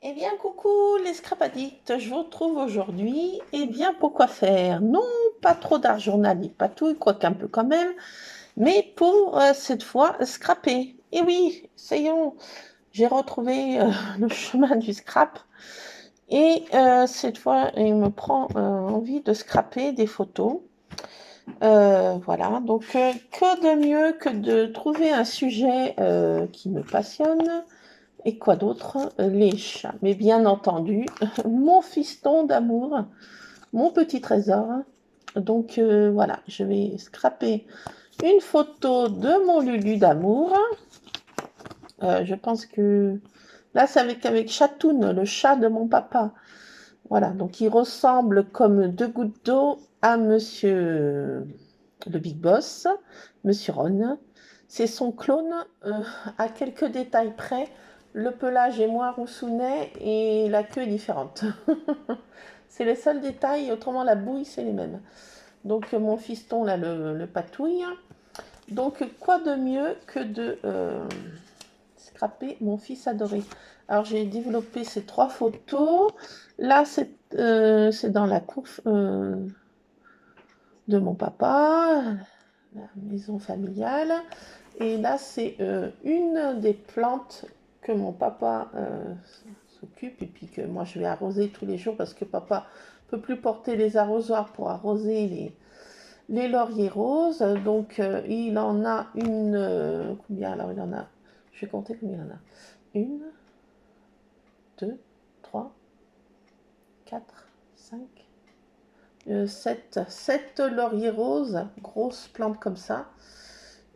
Eh bien, coucou les scrap addicts, je vous retrouve aujourd'hui. Eh bien, pourquoi faire? Non, pas trop d'argent ni patouille, quoique un peu quand même, mais pour cette fois scraper. Et oui, ça y est, j'ai retrouvé le chemin du scrap. Et cette fois, il me prend envie de scraper des photos. Voilà, donc que de mieux que de trouver un sujet qui me passionne. Et quoi d'autre? Les chats. Mais bien entendu, mon fiston d'amour, mon petit trésor. Donc voilà, je vais scraper une photo de mon Lulu d'amour. Je pense que là, c'est avec Chatoun, le chat de mon papa. Voilà, donc il ressemble comme deux gouttes d'eau à Monsieur le Big Boss, Monsieur Ron. C'est son clone à quelques détails près. Le pelage est moins roussounet et la queue est différente. C'est les seuls détails, autrement la bouille c'est les mêmes. Donc mon fiston là le patouille. Donc quoi de mieux que de scraper mon fils adoré. Alors j'ai développé ces trois photos. Là c'est dans la cour de mon papa, la maison familiale. Et là, c'est une des plantes que mon papa s'occupe et puis que moi je vais arroser tous les jours parce que papa ne peut plus porter les arrosoirs pour arroser les lauriers roses. Donc il en a une. Combien alors il en a? Je vais compter combien il en a. Une, deux, trois, quatre, cinq, sept lauriers roses, grosses plantes comme ça.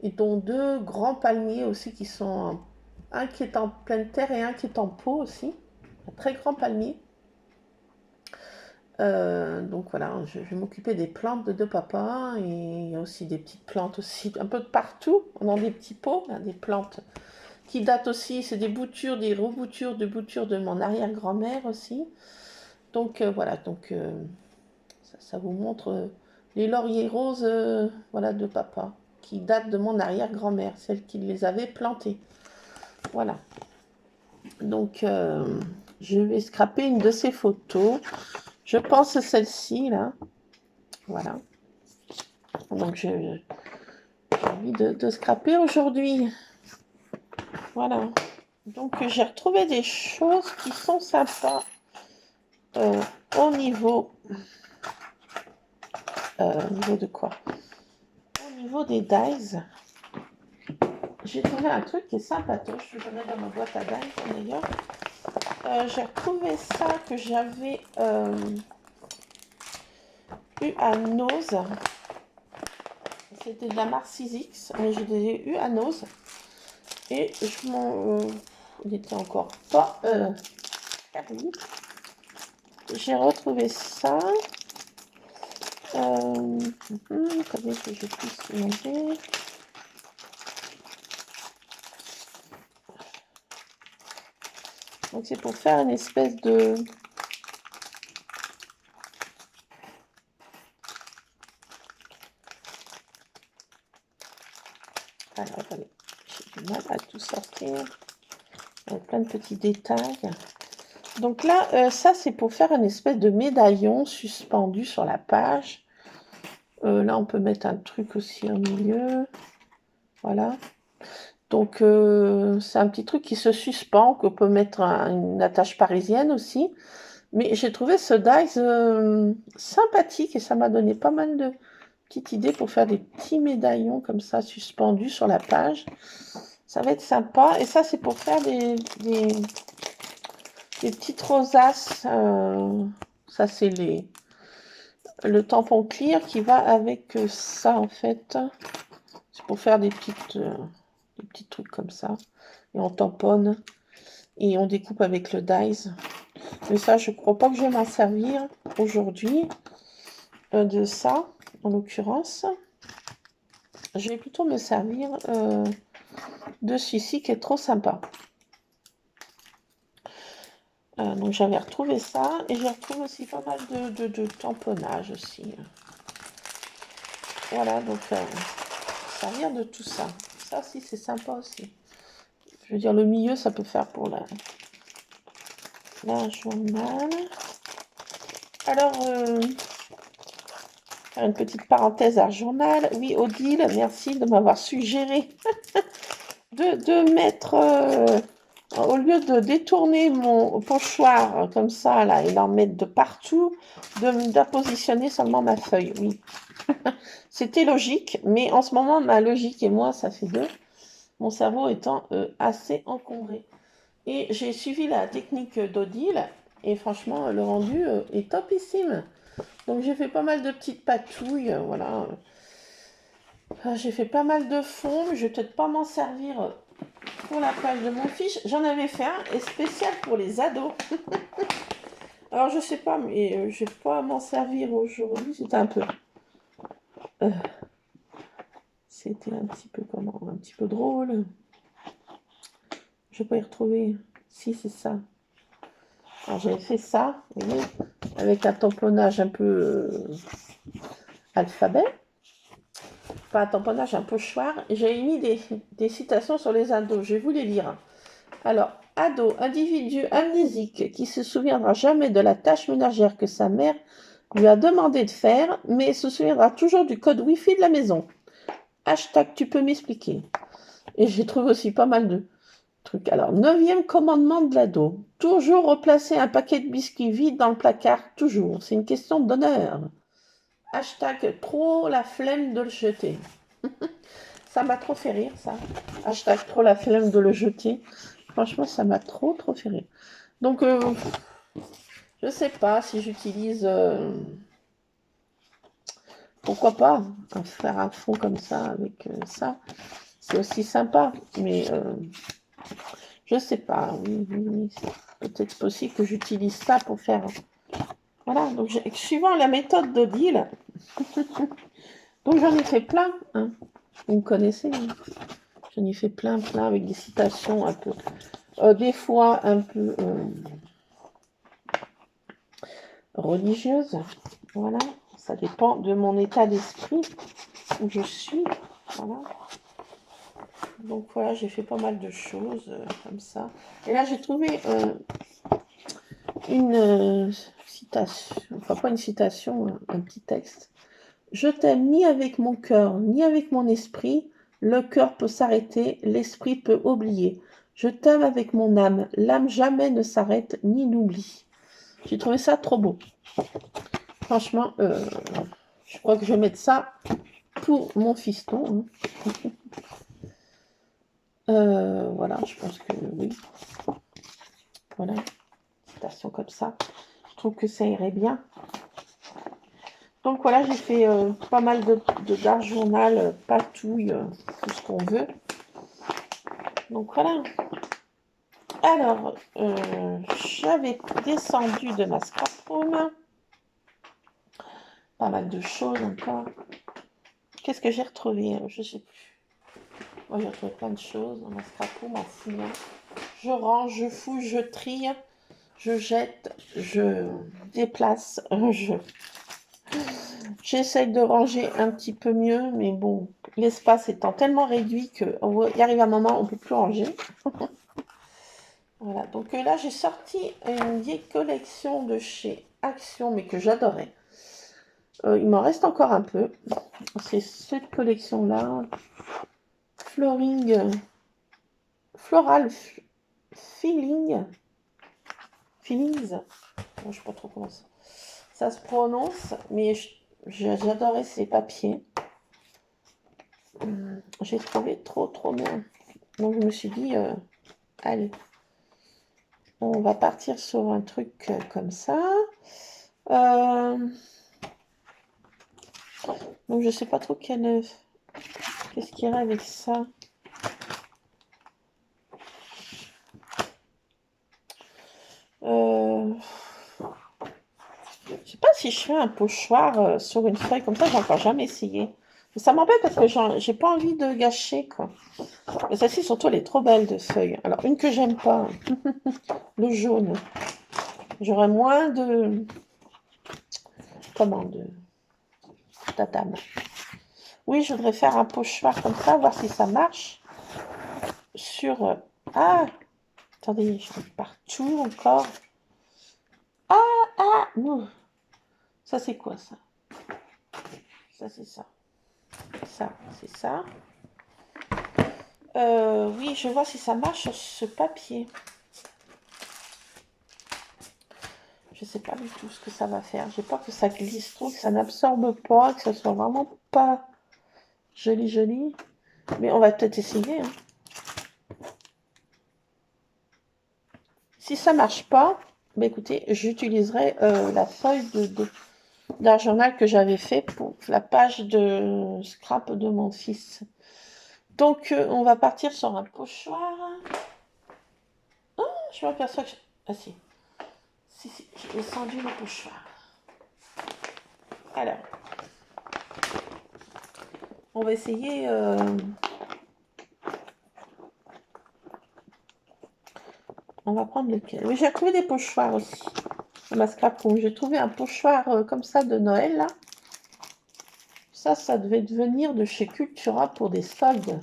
Et dont deux grands palmiers aussi qui sont un qui est en pleine terre et un qui est en pot aussi. Un très grand palmier. Donc voilà, je vais m'occuper des plantes de papa et il y a aussi des petites plantes aussi un peu de partout, dans des petits pots, hein, des plantes qui datent aussi, c'est des boutures, des reboutures de mon arrière-grand-mère aussi. Donc voilà, donc ça vous montre les lauriers roses voilà, de papa qui datent de mon arrière-grand-mère, celle qui les avait plantés. Voilà. Donc, je vais scraper une de ces photos. Je pense celle-ci, là. Voilà. Donc, j'ai envie de scraper aujourd'hui. Voilà. Donc, j'ai retrouvé des choses qui sont sympas euh, au niveau... au niveau de quoi? Au niveau des dies. J'ai trouvé un truc qui est sympatoche. Je le mets dans ma boîte à dies, d'ailleurs. J'ai retrouvé ça que j'avais eu à Nose. C'était de la marque 6X, mais je l'ai eu à Nose. Et je m'en... il était encore pas servi. J'ai retrouvé ça. Comment que je puisse manger? Donc c'est pour faire une espèce de... Alors attendez, j'ai du mal à tout sortir. Il y a plein de petits détails. Donc là, ça c'est pour faire une espèce de médaillon suspendu sur la page. Là on peut mettre un truc aussi au milieu. Voilà. Donc c'est un petit truc qui se suspend, qu'on peut mettre une attache parisienne aussi. Mais j'ai trouvé ce dies sympathique et ça m'a donné pas mal de petites idées pour faire des petits médaillons comme ça suspendus sur la page. Ça va être sympa. Et ça c'est pour faire des petites rosaces. Ça c'est le tampon clear qui va avec ça en fait. C'est pour faire des petits trucs comme ça. Et on tamponne et on découpe avec le dies. Mais ça, je ne crois pas que je vais m'en servir aujourd'hui de ça, en l'occurrence. Je vais plutôt me servir de celui-ci qui est trop sympa. Donc j'avais retrouvé ça et j'ai retrouvé aussi pas mal de tamponnage aussi. Voilà, donc servir de tout ça. Ça aussi c'est sympa aussi. Je veux dire le milieu ça peut faire pour la D'un journal. Alors, faire une petite parenthèse à journal. Oui, Odile, merci de m'avoir suggéré de mettre, au lieu de détourner mon pochoir comme ça, là, et d'en mettre de partout, de positionner seulement ma feuille. Oui, c'était logique, mais en ce moment, ma logique et moi, ça fait deux. Mon cerveau étant assez encombré. Et j'ai suivi la technique d'Odile, et franchement, le rendu est topissime. Donc j'ai fait pas mal de petites patouilles, voilà. J'ai fait pas mal de fonds, mais je vais peut-être pas m'en servir pour la page de mon fiche. J'en avais fait un et spécial pour les ados. Alors je sais pas, mais je vais pas m'en servir aujourd'hui. Euh, c'était un petit peu comment, un petit peu drôle. Je vais pas y retrouver. Si, c'est ça. Alors j'avais fait ça, vous voyez, avec un tamponnage un peu alphabet. Pas un tamponnage, un pochoir. Et j'avais mis des citations sur les ados. Je vais vous les lire. Alors, ado, individu amnésique qui se souviendra jamais de la tâche ménagère que sa mère lui a demandé de faire, mais se souviendra toujours du code Wi-Fi de la maison. Hashtag, tu peux m'expliquer. Et j'ai trouvé aussi pas mal de trucs. Alors, 9e commandement de l'ado. Toujours replacer un paquet de biscuits vide dans le placard, toujours. C'est une question d'honneur. Hashtag, trop la flemme de le jeter. Ça m'a trop fait rire, ça. Hashtag, trop la flemme de le jeter. Franchement, ça m'a trop fait rire. Donc, je sais pas si j'utilise... pourquoi pas faire un fond comme ça avec ça. C'est aussi sympa. Mais je sais pas. Oui, c'est peut-être possible que j'utilise ça pour faire... Voilà. Donc, suivant la méthode d'Odile. Donc, j'en ai fait plein. Hein. Vous me connaissez. Hein. J'en ai fait plein avec des citations un peu... des fois un peu... religieuse, voilà, ça dépend de mon état d'esprit où je suis, voilà. Donc voilà, j'ai fait pas mal de choses comme ça. Et là, j'ai trouvé une citation, enfin pas une citation, un petit texte. Je t'aime ni avec mon cœur, ni avec mon esprit. Le cœur peut s'arrêter, l'esprit peut oublier. Je t'aime avec mon âme, l'âme jamais ne s'arrête ni n'oublie. J'ai trouvé ça trop beau. Franchement, je crois que je vais mettre ça pour mon fiston. Voilà, je pense que oui. Voilà, citation comme ça. Je trouve que ça irait bien. Donc voilà, j'ai fait pas mal d'art journal, patouille, tout ce qu'on veut. Donc voilà. Alors, j'avais descendu de ma scrap room. Pas mal de choses encore. Qu'est-ce que j'ai retrouvé? Je sais plus. Moi, j'ai retrouvé plein de choses dans ma scrap room en fouillant. Je range, je fouille, je trie, je jette, je déplace, j'essaye de ranger un petit peu mieux, mais bon, l'espace étant tellement réduit qu'il arrive un moment où on ne peut plus ranger. Voilà, donc là, j'ai sorti une vieille collection de chez Action, mais que j'adorais. Il m'en reste encore un peu. C'est cette collection-là. Floral Feelings. Je ne sais pas trop comment ça se prononce, mais j'adorais ces papiers. J'ai trouvé trop bien. Donc je me suis dit, allez, on va partir sur un truc comme ça. Donc je sais pas trop qu'est-ce qu'il y a avec ça. Je sais pas si je fais un pochoir sur une feuille comme ça, j'ai encore jamais essayé. Mais ça m'embête parce que j'ai pas envie de gâcher, quoi. Mais celle-ci, surtout, elle est trop belle de feuille. Alors, une que j'aime pas, le jaune. J'aurais moins de... Comment de... tatame. Oui, je voudrais faire un pochoir comme ça, voir si ça marche. Sur... Ah! Attendez, je suis partout encore. Ah, ouh. Ça c'est quoi ça? Ça c'est ça. Ça, c'est ça. Oui, je vois si ça marche sur ce papier. Je sais pas du tout ce que ça va faire. J'ai peur que ça glisse trop, que ça n'absorbe pas, que ça soit vraiment pas joli joli. Mais on va peut-être essayer, hein. Si ça marche pas, bah écoutez, j'utiliserai la feuille d'un journal que j'avais fait pour la page de scrap de mon fils. Donc on va partir sur un pochoir. Oh, je m'aperçois que... Ah si, si, j'ai descendu le pochoir. Alors, on va essayer... On va prendre lequel? Oui, j'ai trouvé des pochoirs aussi. Ma scrap room. J'ai trouvé un pochoir comme ça de Noël, là. Ça devait venir de chez Cultura pour des soldes.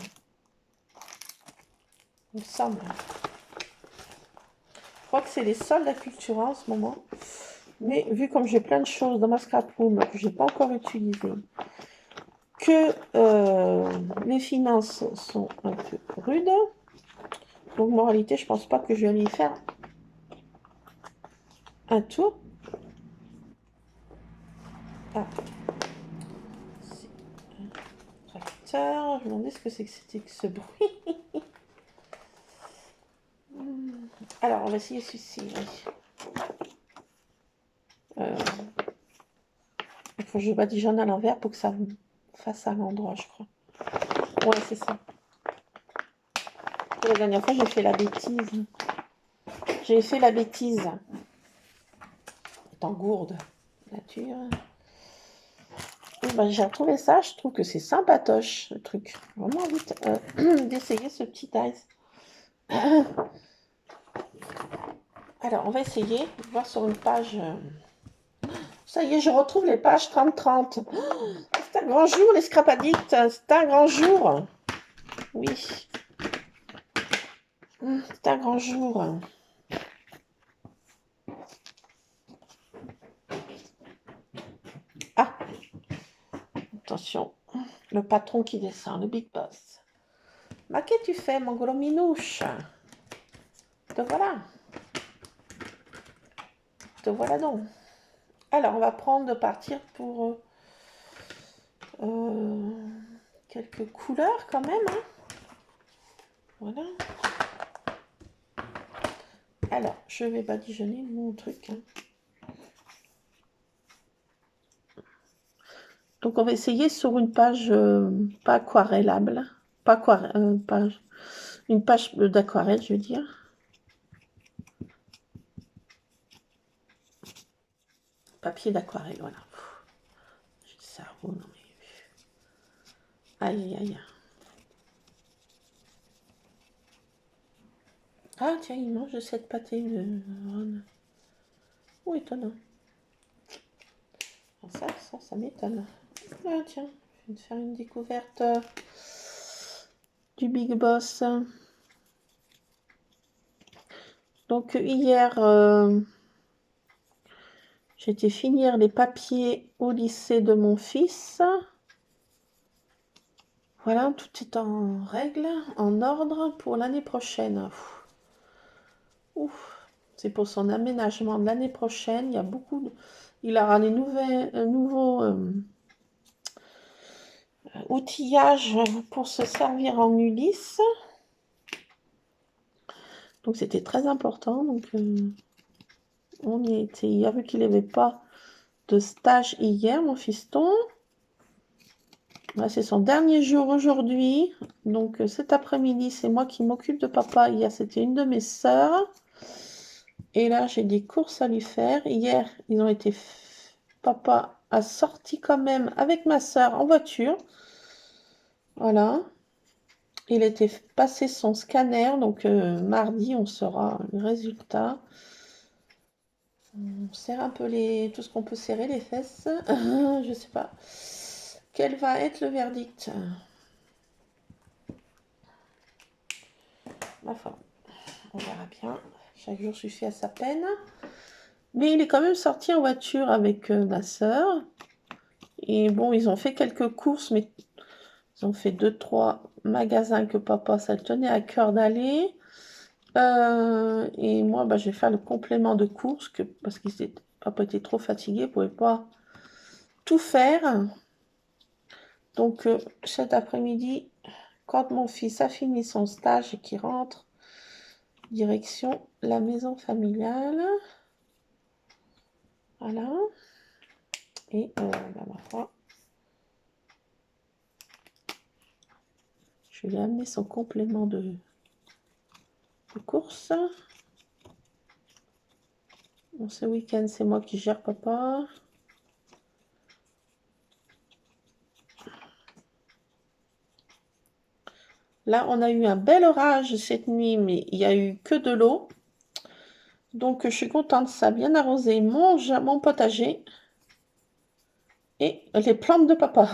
Il me semble. Je crois que c'est les soldes à Cultura en ce moment. Mais vu comme j'ai plein de choses dans ma scrap room que je n'ai pas encore utilisées, que les finances sont un peu rudes, donc moralité, je pense pas que je vais aller y faire un tour. Ah, c'est un tracteur. Je me demandais ce que c'était que ce bruit. Alors, on va essayer celui-ci. Il faut que je badigeonne à l'envers pour que ça fasse à l'endroit, je crois. Ouais, c'est ça. La dernière fois, j'ai fait la bêtise. J'ai fait la bêtise. Étant gourde. Nature. Ben, j'ai retrouvé ça. Je trouve que c'est sympatoche, le truc. Vraiment envie d'essayer ce petit ice. Alors, on va essayer. Voir sur une page. Ça y est, je retrouve les pages 30-30. C'est un grand jour, les scrap addicts. C'est un grand jour. Oui. C'est un grand jour. Ah, attention. Le patron qui descend, le big boss. Mais qu'est-ce que tu fais, mon gros minouche? Te voilà. Te voilà donc. Alors, on va prendre partir pour quelques couleurs quand même. Hein. Voilà. Alors, je vais badigeonner mon truc. Hein. Donc, on va essayer sur une page pas aquarellable. Pas page, une page d'aquarelle, je veux dire. Papier d'aquarelle, voilà. J'ai le cerveau, non mais... Aïe, aïe. Ah, tiens, il mange cette pâté de Ron. Oh, étonnant. Ça m'étonne. Ah, tiens, je vais te faire une découverte du Big Boss. Donc, hier, j'ai été finir les papiers au lycée de mon fils. Voilà, tout est en règle, en ordre pour l'année prochaine. Ouf. C'est pour son aménagement de l'année prochaine. Il y a beaucoup de... Il aura des nouveaux outillages pour se servir en Ulysse. Donc c'était très important. Donc on y était hier, vu qu'il n'avait pas de stage hier, mon fiston. Là, c'est son dernier jour aujourd'hui. Donc cet après-midi, c'est moi qui m'occupe de papa. Hier, c'était une de mes sœurs. Et là, j'ai des courses à lui faire. Hier, ils ont été... Papa a sorti quand même avec ma sœur en voiture. Voilà. Il était passé son scanner. Donc, mardi, on saura le résultat. On serre un peu tout ce qu'on peut serrer, les fesses. Je sais pas. Quel va être le verdict? Ma foi, on verra bien. Chaque jour suffit à sa peine. Mais il est quand même sorti en voiture avec ma sœur. Et bon, ils ont fait quelques courses, mais ils ont fait 2, 3 magasins que papa, ça le tenait à cœur d'aller. Et moi, bah, je vais faire le complément de courses parce que papa était trop fatigué, il ne pouvait pas tout faire. Donc, cet après-midi, quand mon fils a fini son stage et qu'il rentre, direction la maison familiale. Voilà. Et bah, ma foi, je vais lui amener son complément de course. Bon, ce week-end, c'est moi qui gère papa. Là, on a eu un bel orage cette nuit, mais il n'y a eu que de l'eau. Donc, je suis contente, ça a bien arrosé mon potager et les plantes de papa.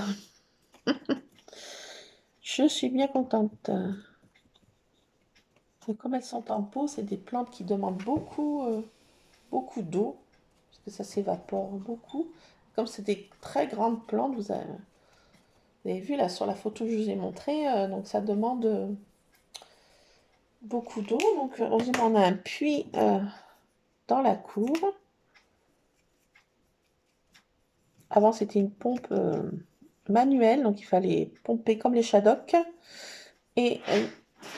Je suis bien contente. Et comme elles sont en pot, c'est des plantes qui demandent beaucoup d'eau, parce que ça s'évapore beaucoup. Comme c'est des très grandes plantes, vous avez vu là sur la photo que je vous ai montrée, donc ça demande beaucoup d'eau. Donc, heureusement, on a un puits dans la cour. Avant, c'était une pompe manuelle, donc il fallait pomper comme les Shadok. Et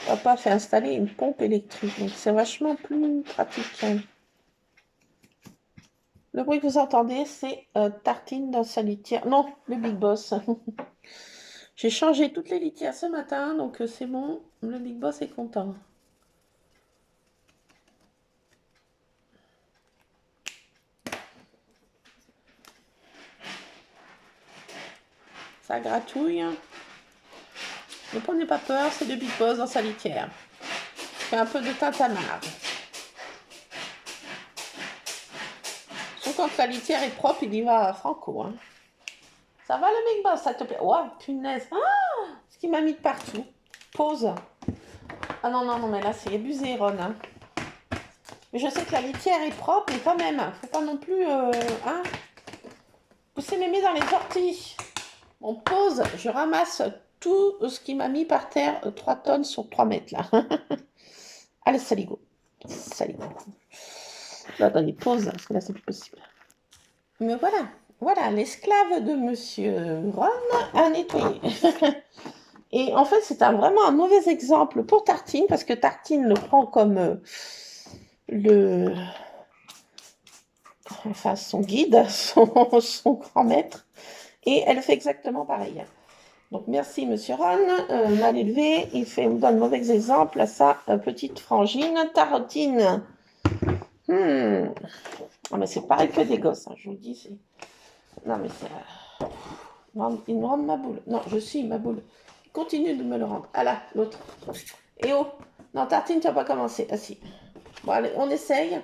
papa a fait installer une pompe électrique, donc c'est vachement plus pratique. Le bruit que vous entendez, c'est Tartine dans sa litière. Non, le Big Boss. J'ai changé toutes les litières ce matin, donc c'est bon, le Big Boss est content. Ça gratouille. Ne prenez pas peur, c'est le Big Boss dans sa litière. Fait un peu de tintamarre. Sauf quand la litière est propre, il y va à franco. Hein. Ça va le Big Boss, ça te plaît? Oh, punaise. Ah, ce qui m'a mis de partout. Pause. Ah non, non, non, mais là, c'est abusé, Ron. Hein. Mais je sais que la litière est propre, mais quand même, faut pas non plus... hein, pousser mes mains dans les orties. On pose, je ramasse tout ce qui m'a mis par terre, 3 tonnes sur 3 mètres, là. Allez, saligo. Saligo. Là, attendez, pause, parce que là, c'est plus possible. Mais voilà, voilà, l'esclave de Monsieur Ron a nettoyé. Et en fait, c'est vraiment un mauvais exemple pour Tartine, parce que Tartine le prend comme son guide, son grand maître, et elle fait exactement pareil. Donc merci Monsieur Ron, mal élevé, il me donne mauvais exemple à sa petite frangine Tartine. Ah, mais c'est pareil que des gosses, hein, je vous le dis. Non mais c'est... il me rend ma boule. Non, je suis ma boule. Il continue de me le rendre. Ah là, l'autre. Et oh, non Tartine, tu n'as pas commencé. Ah si. Bon allez, on essaye.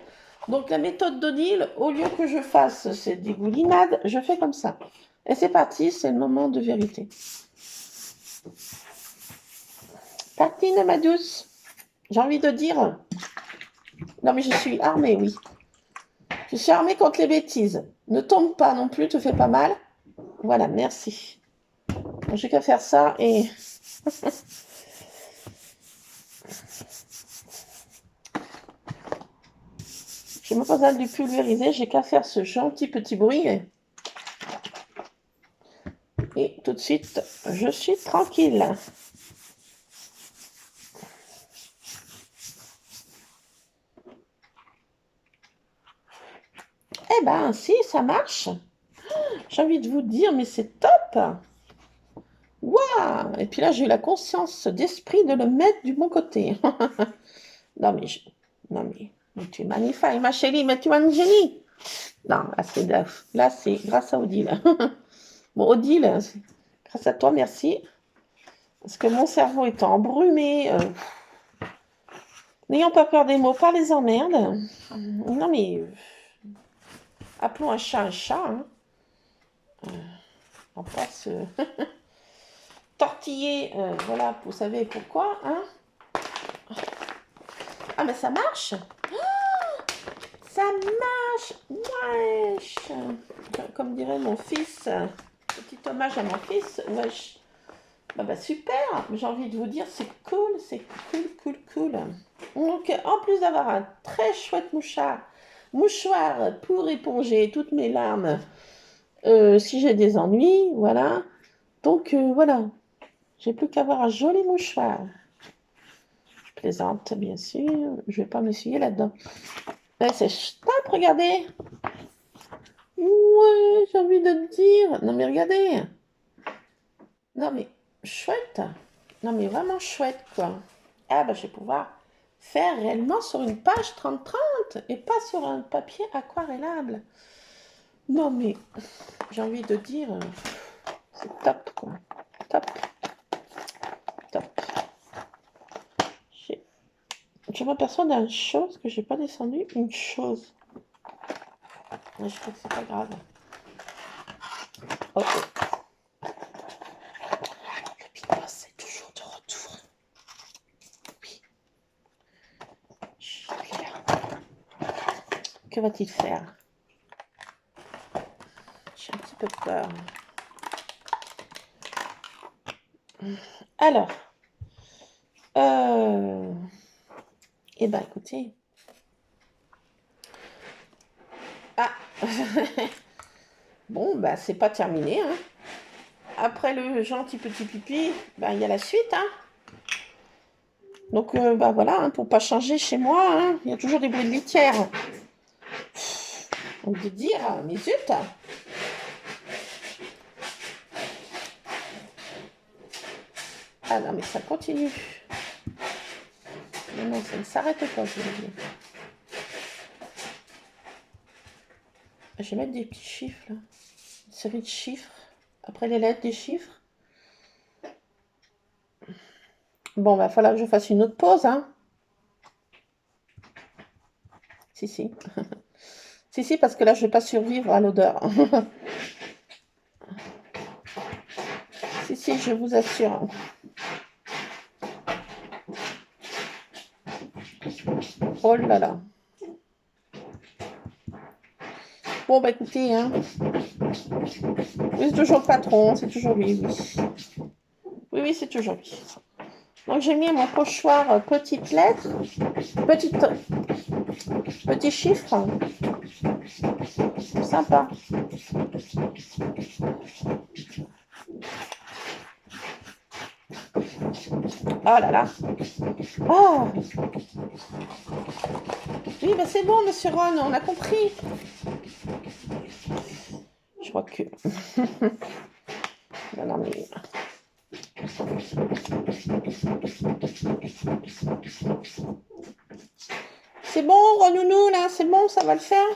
Donc la méthode d'Odile, au lieu que je fasse ces dégoulinades, je fais comme ça. Et c'est parti, c'est le moment de vérité. Tartine, ma douce, j'ai envie de dire... Non mais je suis armée, oui. Je suis armée contre les bêtises. Ne tombe pas non plus, te fais pas mal. Voilà, merci. J'ai qu'à faire ça et... Je n'ai même pas besoin de pulvériser, j'ai qu'à faire ce gentil petit bruit. Et tout de suite, je suis tranquille. Eh ben, si, ça marche. J'ai envie de vous dire, mais c'est top. Waouh! Et puis là, j'ai eu la conscience d'esprit de le mettre du bon côté. Non, mais, tu es magnifique, ma chérie, mais tu es un génie. Non, là, c'est grâce à Odile. Bon, Odile, grâce à toi, merci. Parce que mon cerveau est embrumé. N'ayons pas peur des mots, pas les emmerdes. Non, mais appelons un chat. Hein. On va pas se tortiller. Voilà, vous savez pourquoi. Hein. Ah, mais ça marche. Ça marche. wesh. Comme dirait mon fils, petit hommage à mon fils, wesh. Bah super, j'ai envie de vous dire, c'est cool, cool. Donc, en plus d'avoir un très chouette mouchoir pour éponger toutes mes larmes, si j'ai des ennuis, voilà. Donc, voilà, j'ai plus qu'à avoir un joli mouchoir. Je plaisante, bien sûr, je vais pas m'essuyer là-dedans. Ouais, c'est top, regardez. Ouais, j'ai envie de te dire. Non, mais regardez. Non, mais chouette. Non, mais vraiment chouette, quoi. Ah, bah, je vais pouvoir faire réellement sur une page 30-30 et pas sur un papier aquarellable. Non, mais j'ai envie de dire, c'est top, quoi. Top. Je m'aperçois d'une chose que j'ai pas descendu. Une chose. Mais je crois que c'est pas grave. Oh, oh. Le Big Boss est toujours de retour. Oui. Que va-t-il faire? J'ai un petit peu peur. Alors, eh ben écoutez. Ah, bon, bah c'est pas terminé. Hein. Après le gentil petit pipi, bah il y a la suite. Hein. Donc, bah voilà, hein, pour pas changer chez moi, hein, il y a toujours des bruits de litière. On peut dire, mais zut. Ah non, mais ça continue. Non, ça ne s'arrête pas, je veux dire. Je vais mettre des petits chiffres, là. Une série de chiffres. Après les lettres, des chiffres. Bon, va falloir que je fasse une autre pause, hein. Si. si, parce que là, je ne vais pas survivre à l'odeur. si, je vous assure. Oh là là. Bon, bah écoutez, hein. Oui, c'est toujours le patron, c'est toujours lui, oui. Oui, c'est toujours lui. Donc, j'ai mis mon pochoir petite lettre, petit chiffre. Sympa. Oh là là. Oh. Oui, bah c'est bon, monsieur Ron, on a compris. Je crois que... non, mais... C'est bon, Renounou, là, c'est bon, ça va le faire?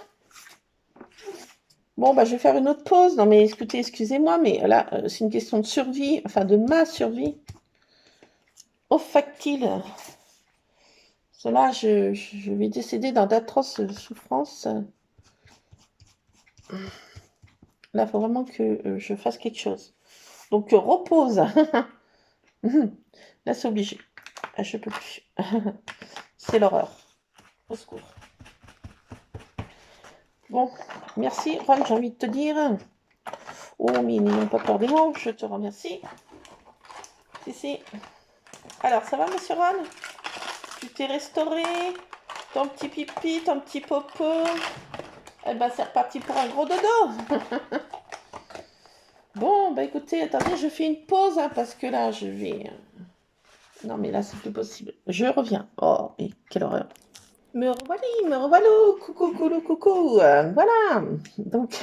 Bon, bah je vais faire une autre pause. Non, mais écoutez, excusez-moi, mais là, c'est une question de survie, enfin de ma survie. Au factile. Cela, je vais décéder dans d'atroces souffrances. Là, il faut vraiment que je fasse quelque chose. Donc, repose. Là, c'est obligé. Ah, je peux plus. C'est l'horreur. Au secours. Bon, merci, Ron, j'ai envie de te dire. Oh, mais n'ayons pas peur des mots, je te remercie. Si. Alors, ça va, monsieur Ron? Tu t'es restauré? Ton petit pipi, ton petit popo? Eh ben, c'est reparti pour un gros dodo. Bon, bah écoutez, attendez, je fais une pause, hein, parce que là, je vais... Non, mais là, c'est plus possible. Je reviens. Oh, mais quelle horreur. Me revoilà, coucou. Voilà. Donc,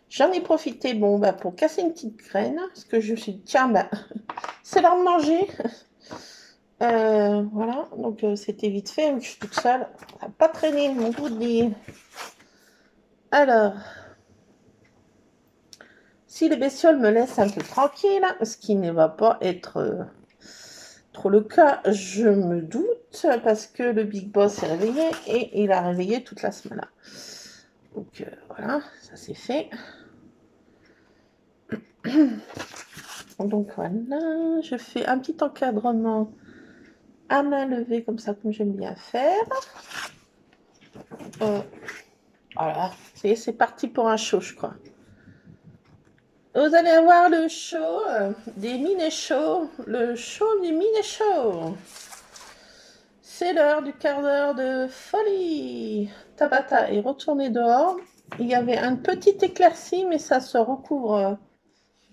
j'en ai profité, bon, bah, pour casser une petite graine, parce que je me suis dit, tiens, bah, c'est l'heure de manger. Voilà, donc c'était vite fait, je suis toute seule. Ça n'a pas traîné mon bout de lit. Alors, si les bestioles me laissent un peu tranquille, ce qui ne va pas être trop le cas, je me doute, parce que le Big Boss est réveillé et il a réveillé toute la semaine. Donc voilà, ça c'est fait. Donc voilà, je fais un petit encadrement à main levée comme ça, comme j'aime bien faire. Voilà, c'est parti pour un show, je crois. Vous allez avoir le show des mini-shows, le show du mini-show. C'est l'heure du quart d'heure de folie. Tabata est retournée dehors. Il y avait un petit éclaircie, mais ça se recouvre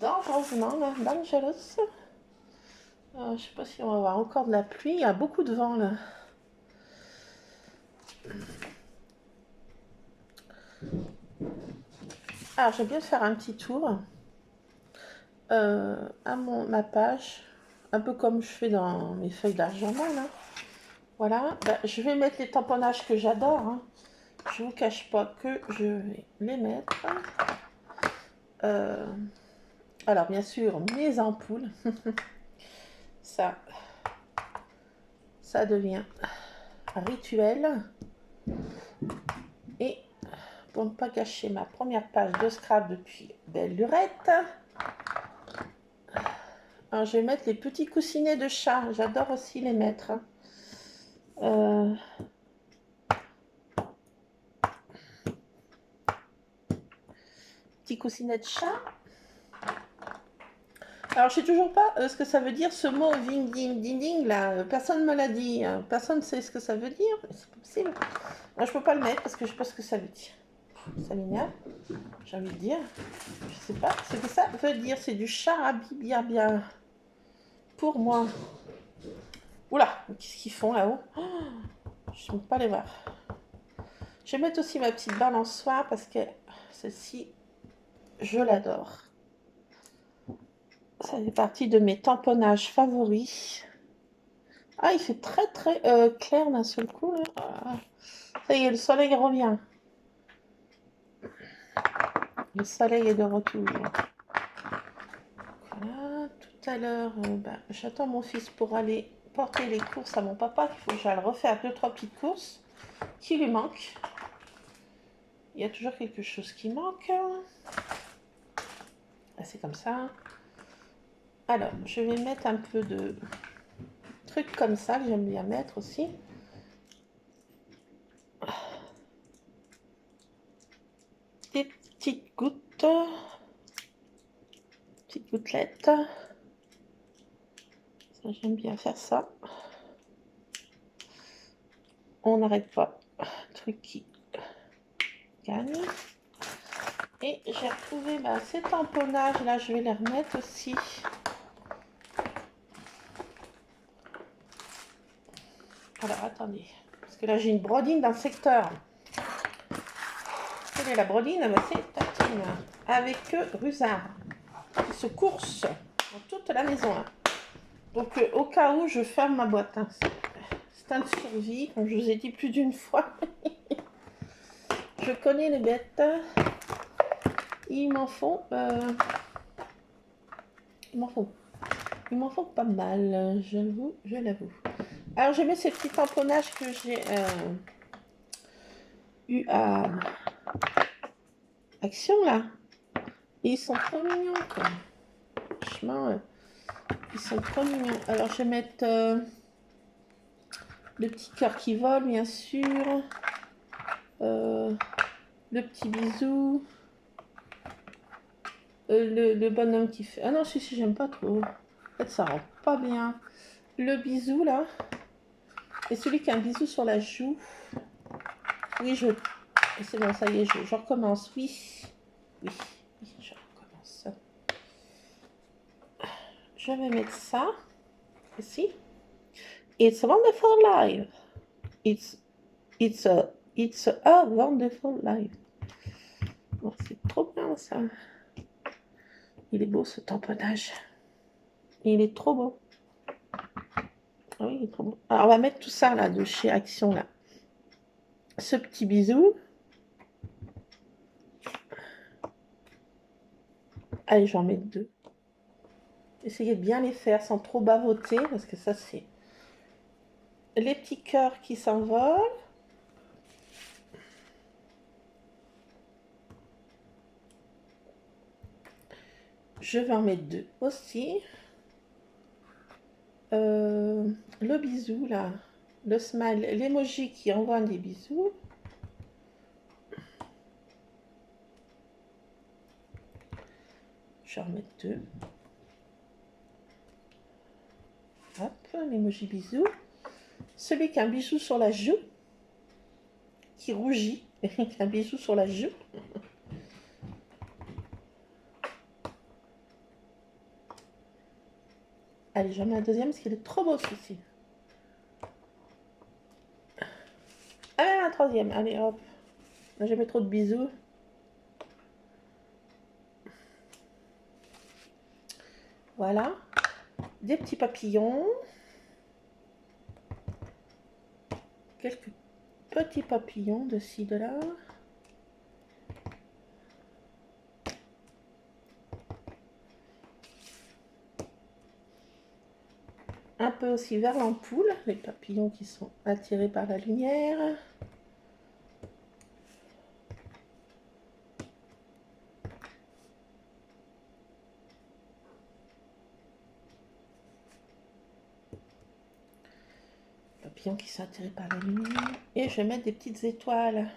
dangereusement, là, dangerous. Je ne sais pas si on va avoir encore de la pluie. Il y a beaucoup de vent, là. Alors, je vais bien faire un petit tour à ma page, un peu comme je fais dans mes feuilles d'argent, là. Voilà, bah, je vais mettre les tamponnages que j'adore. Hein. Je ne vous cache pas que je vais les mettre. Euh, alors, bien sûr, mes ampoules. ça, ça devient rituel. Et pour ne pas gâcher ma première page de scrap depuis belle lurette, alors je vais mettre les petits coussinets de chat. J'adore aussi les mettre. Petits coussinets de chat. Alors, je sais toujours pas ce que ça veut dire ce mot ving ding ding ding là. Personne me l'a dit. Hein. Personne ne sait ce que ça veut dire. C'est pas possible. Alors, je peux pas le mettre parce que je sais pas ce que ça veut dire. Ça m'énerve. J'ai envie de dire. Je sais pas ce que ça veut dire. C'est du charabia bien. Pour moi. Oula, qu'est-ce qu'ils font là-haut? Je ne peux pas les voir. Je vais mettre aussi ma petite balançoire parce que celle-ci, je l'adore. Ça fait partie de mes tamponnages favoris. Ah, il fait très très clair d'un seul coup. Là. Ah, ça y est, le soleil revient. Le soleil est de retour. Voilà, tout à l'heure, j'attends mon fils pour aller porter les courses à mon papa. Il faut que j'aille refaire 2-3 petites courses qui lui manquent. Il y a toujours quelque chose qui manque. Ah, c'est comme ça. Alors, je vais mettre un peu de trucs comme ça que j'aime bien mettre aussi. Des petites gouttes. Petites gouttelettes. Ça, j'aime bien faire ça. On n'arrête pas. Truc qui gagne. Et j'ai retrouvé ces tamponnages là, je vais les remettre aussi. Alors attendez, parce que là j'ai une brodine dans le secteur. Quelle est la brodine? C'est Tatine avec Rusard qui se course dans toute la maison. Hein. Donc au cas où je ferme ma boîte. Hein. C'est un survie, comme je vous ai dit plus d'une fois. Je connais les bêtes. Ils m'en font. Ils m'en font pas mal, j'avoue, je l'avoue. Alors, je mets ces petits tamponnages que j'ai eu à Action, là. Et ils sont trop mignons, quoi. Franchement, ils sont trop mignons. Alors, je vais mettre le petit cœur qui vole, bien sûr. Le petit bisou. Le bonhomme qui fait... Ah non, si, j'aime pas trop. En fait, ça rend pas bien. Le bisou, là. Et celui qui a un bisou sur la joue. Oui, c'est bon, ça y est, je recommence. Oui, je recommence. Je vais mettre ça ici. It's a wonderful life. It's a wonderful life. Bon, c'est trop bien ça. Il est beau ce tamponnage. Il est trop beau. Ah oui, il est trop beau. Alors on va mettre tout ça là de chez Action là. Ce petit bisou. Allez, j'en mets 2. Essayez de bien les faire sans trop bavoter parce que ça c'est les petits cœurs qui s'envolent. Je vais en mettre 2 aussi. Le bisou là, le smile, l'emoji qui envoie des bisous. Je vais en remettre 2. Hop, l'emoji bisou. Celui qui a un bisou sur la joue, qui rougit, qui a un bisou sur la joue. Allez, j'en mets un deuxième parce qu'il est trop beau celui-ci. Allez, un troisième. Allez, hop. J'ai mis trop de bisous. Voilà. Des petits papillons. Quelques petits papillons de ci, de là. Un peu aussi vers l'ampoule, les papillons qui sont attirés par la lumière. Papillons qui sont attirés par la lumière. Et je vais mettre des petites étoiles.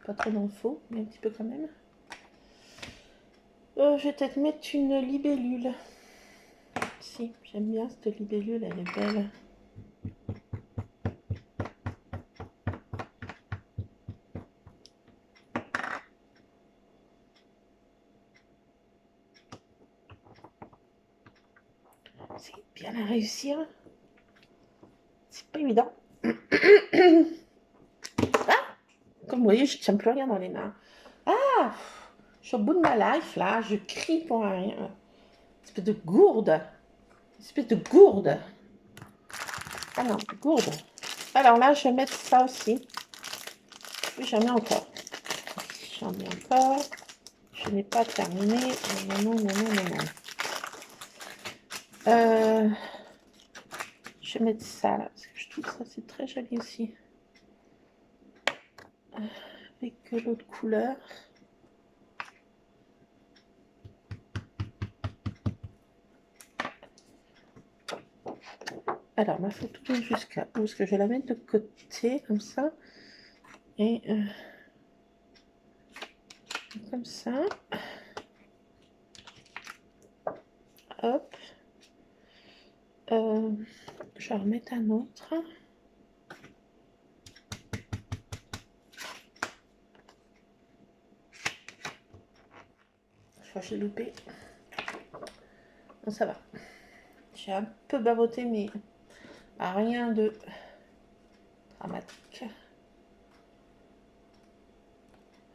Pas trop dans le faux, mais un petit peu quand même. Je vais peut-être mettre une libellule. Si, j'aime bien cette libellule, elle est belle. C'est bien à réussir. C'est pas évident. Ah, comme vous voyez, je ne tiens plus rien dans les mains. Ah, je suis au bout de ma life, là. Je crie pour rien. Une espèce de gourde. Une espèce de gourde. Ah non, gourde. Alors là, je vais mettre ça aussi. Oui, j'en ai encore. J'en ai encore. Je n'ai pas terminé. Non, non, non, non, non, non. Je vais mettre ça là, parce que je trouve ça c'est très joli aussi. Avec l'autre couleur. Alors, ma photo est jusqu'à où? Est-ce que je vais la mettre de côté, comme ça? Et comme ça. Hop. Je vais en remettre un autre. Je crois que j'ai loupé. Bon, ça va. J'ai un peu bavoté, mais rien de dramatique.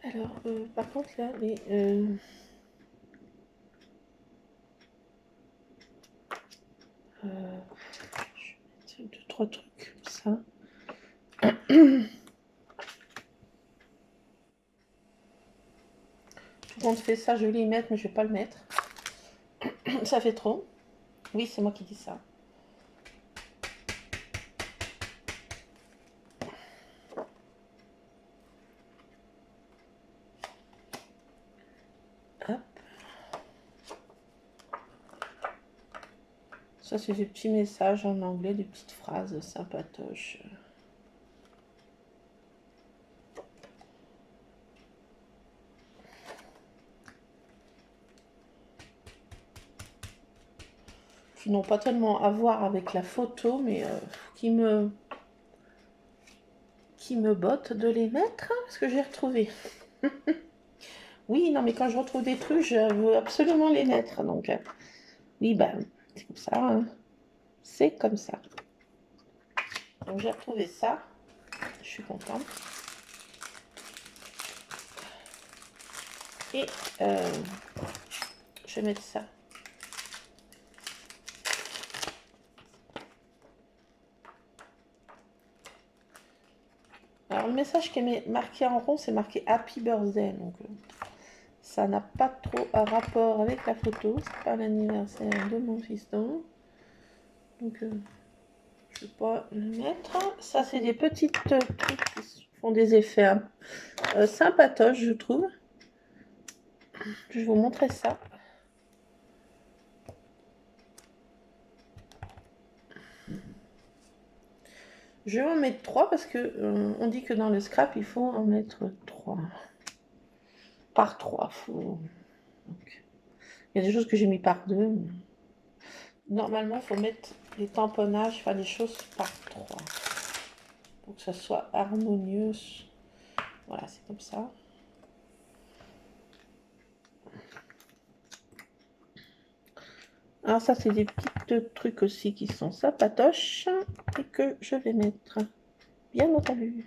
Alors, par contre, là, les... je vais mettre 2-3 trucs comme ça. Tout le monde fait ça, je vais les mettre, mais je vais pas le mettre. Ça fait trop. Oui, c'est moi qui dis ça. Hop. Ça, c'est des petits messages en anglais, des petites phrases sympatoches. Qui n'ont pas tellement à voir avec la photo, mais qui me botte de les mettre, parce que j'ai retrouvé. Oui, non, mais quand je retrouve des trucs, je veux absolument les mettre. Donc, oui, ben, c'est comme ça. Hein. C'est comme ça. Donc, j'ai retrouvé ça. Je suis contente. Et je vais mettre ça. Alors, le message qui est marqué en rond, c'est marqué Happy Birthday. Donc, ça n'a pas trop un rapport avec la photo. C'est pas l'anniversaire de mon fiston. Donc, je ne vais pas le mettre. Ça, c'est des petites trucs font des effets sympatoches, je trouve. Je vais vous montrer ça. Je vais en mettre 3 parce que on dit que dans le scrap, il faut en mettre 3. Par 3. Donc, il y a des choses que j'ai mis par 2. Normalement, il faut mettre les tamponnages, enfin les choses par 3. Pour que ça soit harmonieux. Voilà, c'est comme ça. Alors ça, c'est des petits trucs aussi qui sont sympatoches et que je vais mettre, bien entendu.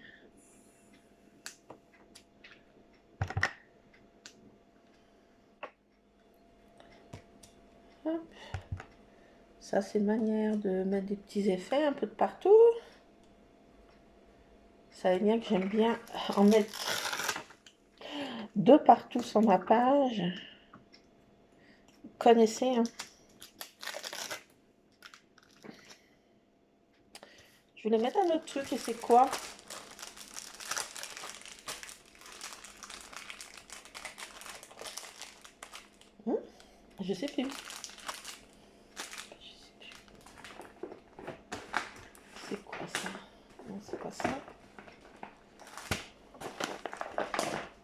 Hop. Ça, c'est une manière de mettre des petits effets un peu de partout. Vous savez bien que j'aime bien en mettre de partout sur ma page. Vous connaissez, hein? Je voulais mettre un autre truc et c'est quoi? Je sais plus. C'est quoi ça? Non, c'est pas ça.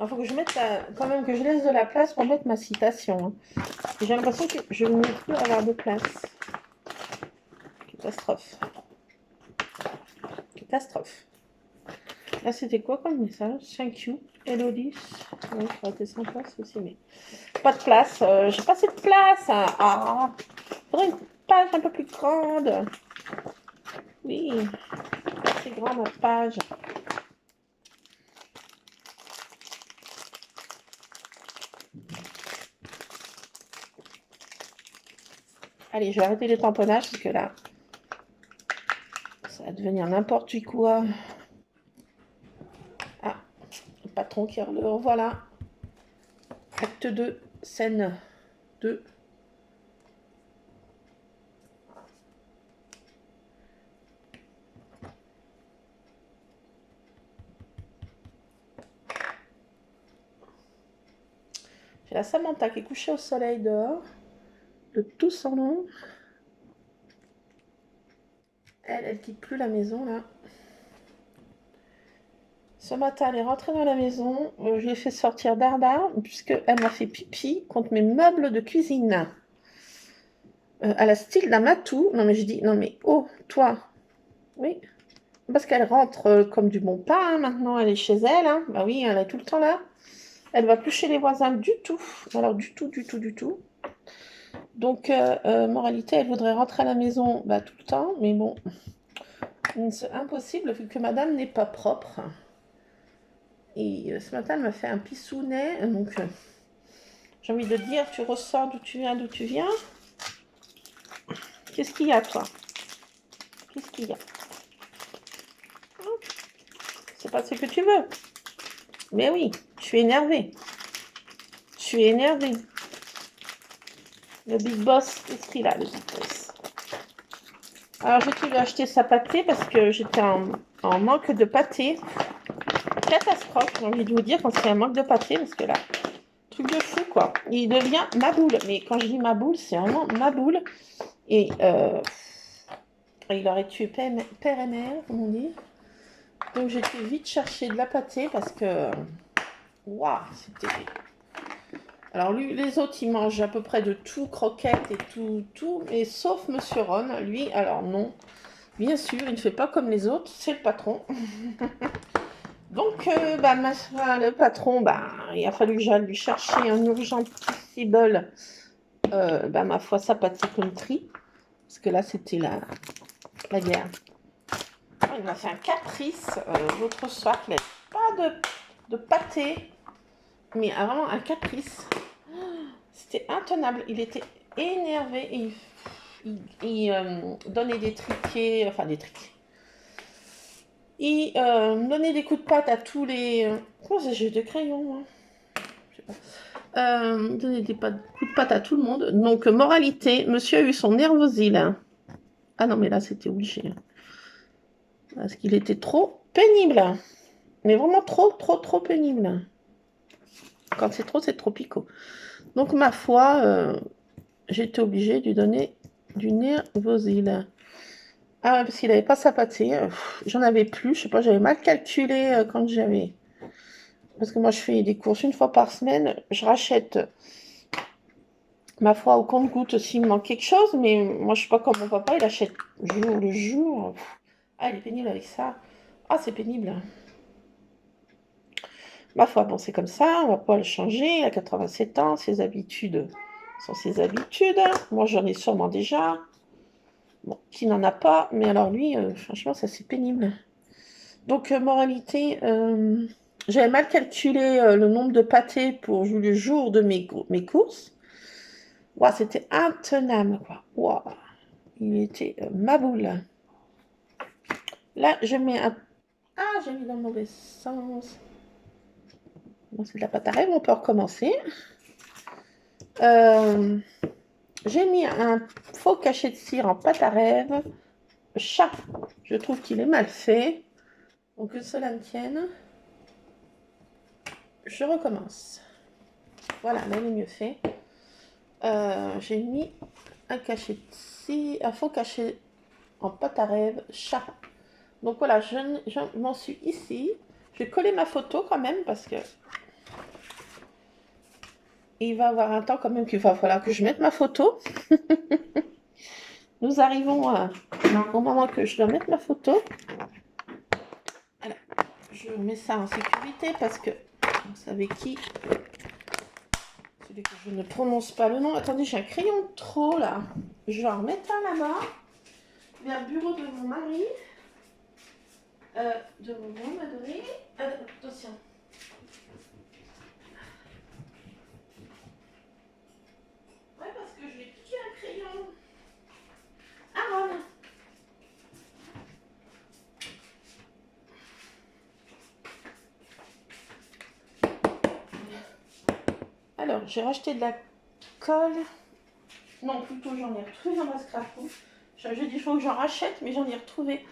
Il faut que je mette quand même que je laisse de la place pour mettre ma citation. Hein. J'ai l'impression que je ne vais plus avoir de place. Catastrophe. Catastrophe. Là, c'était quoi comme message? Thank you. Hello 10. Ouais, ça aurait été sympa, ça aussi, mais pas de place. J'ai pas assez de place. Hein. Ah, faudrait une page un peu plus grande. Oui, c'est grand ma page. Allez, je vais arrêter les tamponnages parce que là, ça va devenir n'importe quoi. Ah, le patron qui le revoilà. Acte 2, scène 2. J'ai la Samantha qui est couchée au soleil dehors, de tout son long. Elle quitte plus la maison là. Ce matin, elle est rentrée dans la maison. Je lui ai fait sortir Darda, puisqu'elle m'a fait pipi contre mes meubles de cuisine. À la style d'un matou. Non, mais je dis, non, mais oh, toi. Oui. Parce qu'elle rentre comme du bon pain, hein, maintenant. Elle est chez elle. Hein. Bah oui, elle est tout le temps là. Elle va plus chez les voisins du tout. Alors, du tout, du tout, du tout. Donc, moralité, elle voudrait rentrer à la maison bah, tout le temps. Mais bon, c'est impossible vu que madame n'est pas propre. Et ce matin, elle m'a fait un pissounet. Donc, j'ai envie de dire, tu ressors d'où tu viens. Qu'est-ce qu'il y a, toi? Qu'est-ce qu'il y a? C'est pas ce que tu veux. Mais oui, je suis énervée. Je suis énervée. Le Big Boss, qu'est-ce qu'il a, le Big Boss? Alors, j'ai dû acheter sa pâté parce que j'étais en manque de pâté. Catastrophe, j'ai envie de vous dire, quand c'est un manque de pâté, parce que là, truc de fou, quoi. Il devient ma boule. Mais quand je dis ma boule, c'est vraiment ma boule. Et il aurait tué père et mère, comme on dit. Donc j'ai été vite chercher de la pâté parce que waouh, c'était. Alors lui, les autres, ils mangent à peu près de tout, croquettes et tout, mais sauf Monsieur Ron, lui, alors non. Bien sûr, il ne fait pas comme les autres, c'est le patron. Donc, le patron, il a fallu que j'aille lui chercher un urgent possible, ma foi, sa pâté country. Parce que là, c'était la guerre. Il m'a fait un caprice l'autre soir qu'il n'avait pas de pâté, mais vraiment un caprice. C'était intenable. Il était énervé et il donnait des triquets, enfin des triquets. Il donnait des coups de patte à tous les. Comment c'est, jeu de crayon, hein, je sais pas. Donnait des coups de patte à tout le monde. Donc, moralité, monsieur a eu son nervosile. Ah non, mais là, c'était obligé. Parce qu'il était trop pénible. Mais vraiment trop, trop, trop pénible. Quand c'est trop picot. Donc, ma foi, j'étais obligée de lui donner du Nervosil. Ah ouais, parce qu'il n'avait pas sa pâtée. J'en avais plus. Je sais pas, j'avais mal calculé quand j'avais. Parce que moi, je fais des courses une fois par semaine. Je rachète, ma foi, au compte-gouttes s'il me manque quelque chose. Mais moi, je suis pas comme mon papa, il achète jour le jour. Ah, il est pénible avec ça. Ah, c'est pénible. Ma foi, bon, c'est comme ça. On va pas le changer. Il a 87 ans. Ses habitudes sont ses habitudes. Moi, j'en ai sûrement déjà. Bon, qui n'en a pas. Mais alors, lui, franchement, ça, c'est pénible. Donc, moralité, j'avais mal calculé le nombre de pâtés pour le jour de mes courses. Ouah, c'était intenable, quoi. Ouah, il était ma boule. Là, je mets un... Ah, j'ai mis dans le mauvais sens. Bon, c'est de la pâte à rêve, on peut recommencer. Euh, j'ai mis un faux cachet de cire en pâte à rêve. Chat, je trouve qu'il est mal fait. Donc, que cela me tienne. Je recommence. Voilà, là, il est mieux fait. J'ai mis un cachet de cire, un faux cachet en pâte à rêve, chat. Donc voilà, je m'en suis ici. Je vais coller ma photo quand même parce que il va y avoir un temps quand même qu'il va falloir que je mette ma photo. Nous arrivons au moment que je dois mettre ma photo. Alors, je mets ça en sécurité parce que vous savez qui, celui que je ne prononce pas le nom. Attendez, j'ai un crayon de trop là. Je vais en remettre un là-bas, vers le bureau de mon mari. De mon adoré. Attention. Ouais, parce que je vais piquer un crayon. Aaron. Alors, j'ai racheté de la colle. Non, plutôt j'en ai retrouvé dans ma scrap room. Je dis il faut que j'en rachète, mais j'en ai retrouvé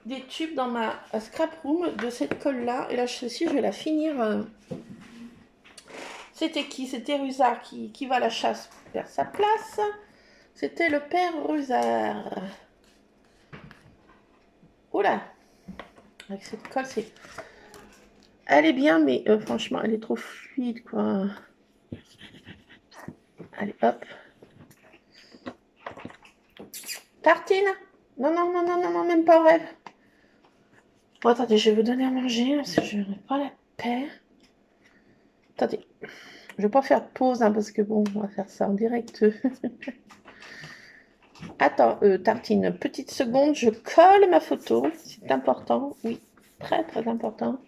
des tubes dans ma scrap room de cette colle-là. Et là, celle-ci, je vais la finir. C'était qui? C'était Rusard qui va à la chasse vers sa place. C'était le père Rusard. Oula! Avec cette colle, c'est... Elle est bien, mais franchement, elle est trop fluide, quoi. Allez, hop. Tartine? Non, non, non, non, non, non, même pas au rêve. Bon, attendez, je vais vous donner à manger, parce que je n'ai pas la paix. Attendez, je vais pas faire pause, hein, parce que bon, on va faire ça en direct. Attends, Tartine, petite seconde, je colle ma photo. C'est important, oui, très, très important.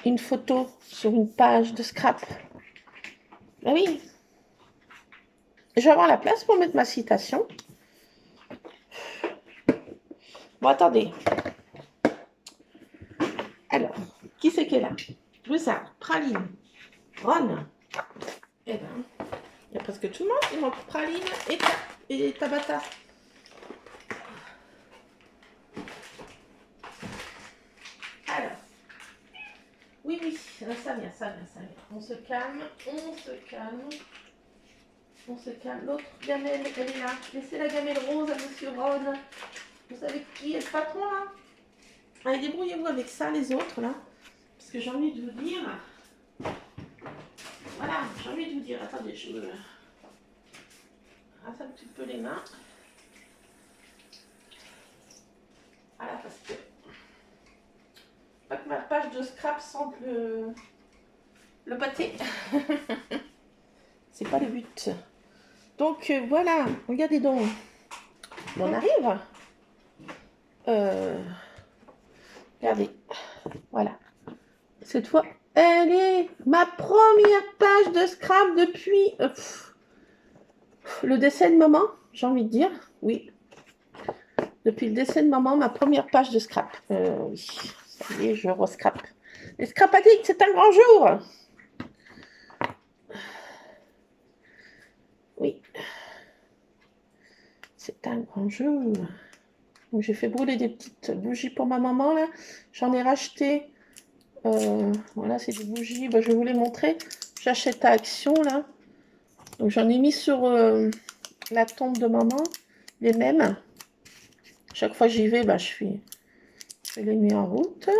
Une photo sur une page de scrap. Ben oui. Je vais avoir la place pour mettre ma citation. Bon, attendez. Alors, qui c'est qui est là? Broussard, Praline, Ron. Eh ben, il y a presque tout le monde. Il manque Praline et Tabata. Alors, oui, oui, ça vient, ça vient, ça vient. On se calme, on se calme. On se calme. L'autre gamelle, elle est là. Laissez la gamelle rose à Monsieur Ron. Vous savez qui est le patron, là? Allez, débrouillez-vous avec ça, les autres, là. Parce que j'ai envie de vous dire... Voilà, j'ai envie de vous dire... Attendez, je me... Rase un petit peu les mains. Voilà, parce que... Pas que ma page de scrap sente le pâté. C'est pas le but. Donc, voilà. Regardez donc. On arrive. Regardez. Voilà. Cette fois, elle est ma première page de scrap depuis le décès de maman, j'ai envie de dire. Oui. Depuis le décès de maman, ma première page de scrap. Oui. Ça y est, je rescrap. Les scrap addicts, c'est un grand jour. Oui. C'est un grand jour. Donc j'ai fait brûler des petites bougies pour ma maman là. J'en ai racheté. Voilà, c'est des bougies. Bah, je vais vous les montrer. J'achète à Action là. Donc j'en ai mis sur la tombe de maman. Les mêmes. Chaque fois que j'y vais, bah, je les mets en route.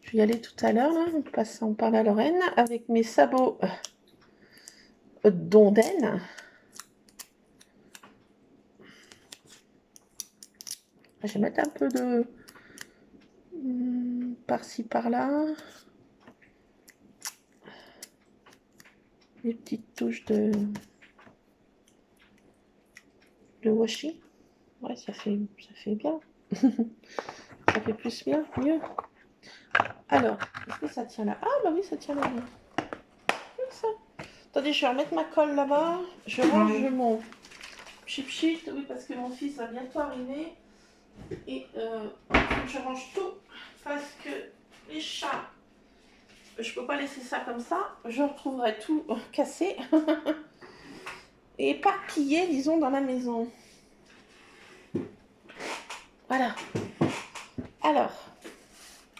Je vais y aller tout à l'heure, en passant par la Lorraine, avec mes sabots d'ondaine. Je vais mettre un peu de par-ci, par-là. Des petites touches de washi. Ouais, ça fait bien. Ça fait plus bien, mieux. Alors, est-ce que ça tient là? Ah, bah oui, ça tient là. Comme ça. Attendez, je vais remettre ma colle là-bas. Je range mon chip-chip. Oui, parce que mon fils va bientôt arriver. Et je range tout. Parce que les chats, je peux pas laisser ça comme ça. Je retrouverai tout cassé. Et éparpillé, disons, dans la maison. Voilà. Alors,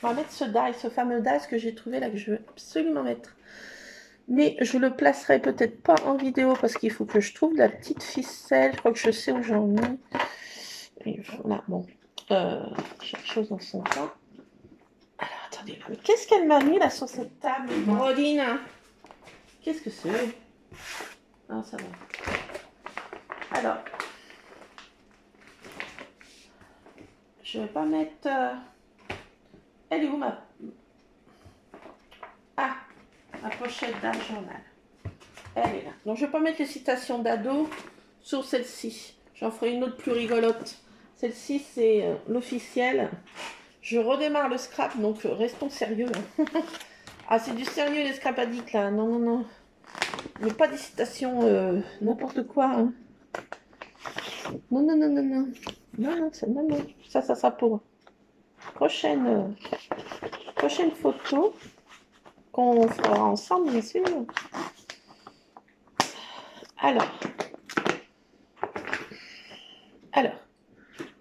on va mettre ce fameux die que j'ai trouvé là, que je veux absolument mettre. Mais je le placerai peut-être pas en vidéo parce qu'il faut que je trouve la petite ficelle. Je crois que je sais où j'en ai. Et voilà, bon. Chaque chose dans son temps. Alors, attendez. Mais qu'est-ce qu'elle m'a mis là sur cette table, Brodine? Qu'est-ce que c'est? Ah, ça va. Alors. Je vais pas mettre... Elle est où ma... Ah, ma pochette d'un journal. Elle est là. Donc je vais pas mettre les citations d'ado sur celle-ci. J'en ferai une autre plus rigolote. Celle-ci, c'est l'officiel. Je redémarre le scrap, donc restons sérieux. Ah, c'est du sérieux les scrap addicts là. Non, non, non. Mais pas des citations n'importe quoi. Hein. Non, non, non, non, non. Non, non, non, non. Ça sera pour prochaine photo qu'on fera ensemble, bien sûr. Alors,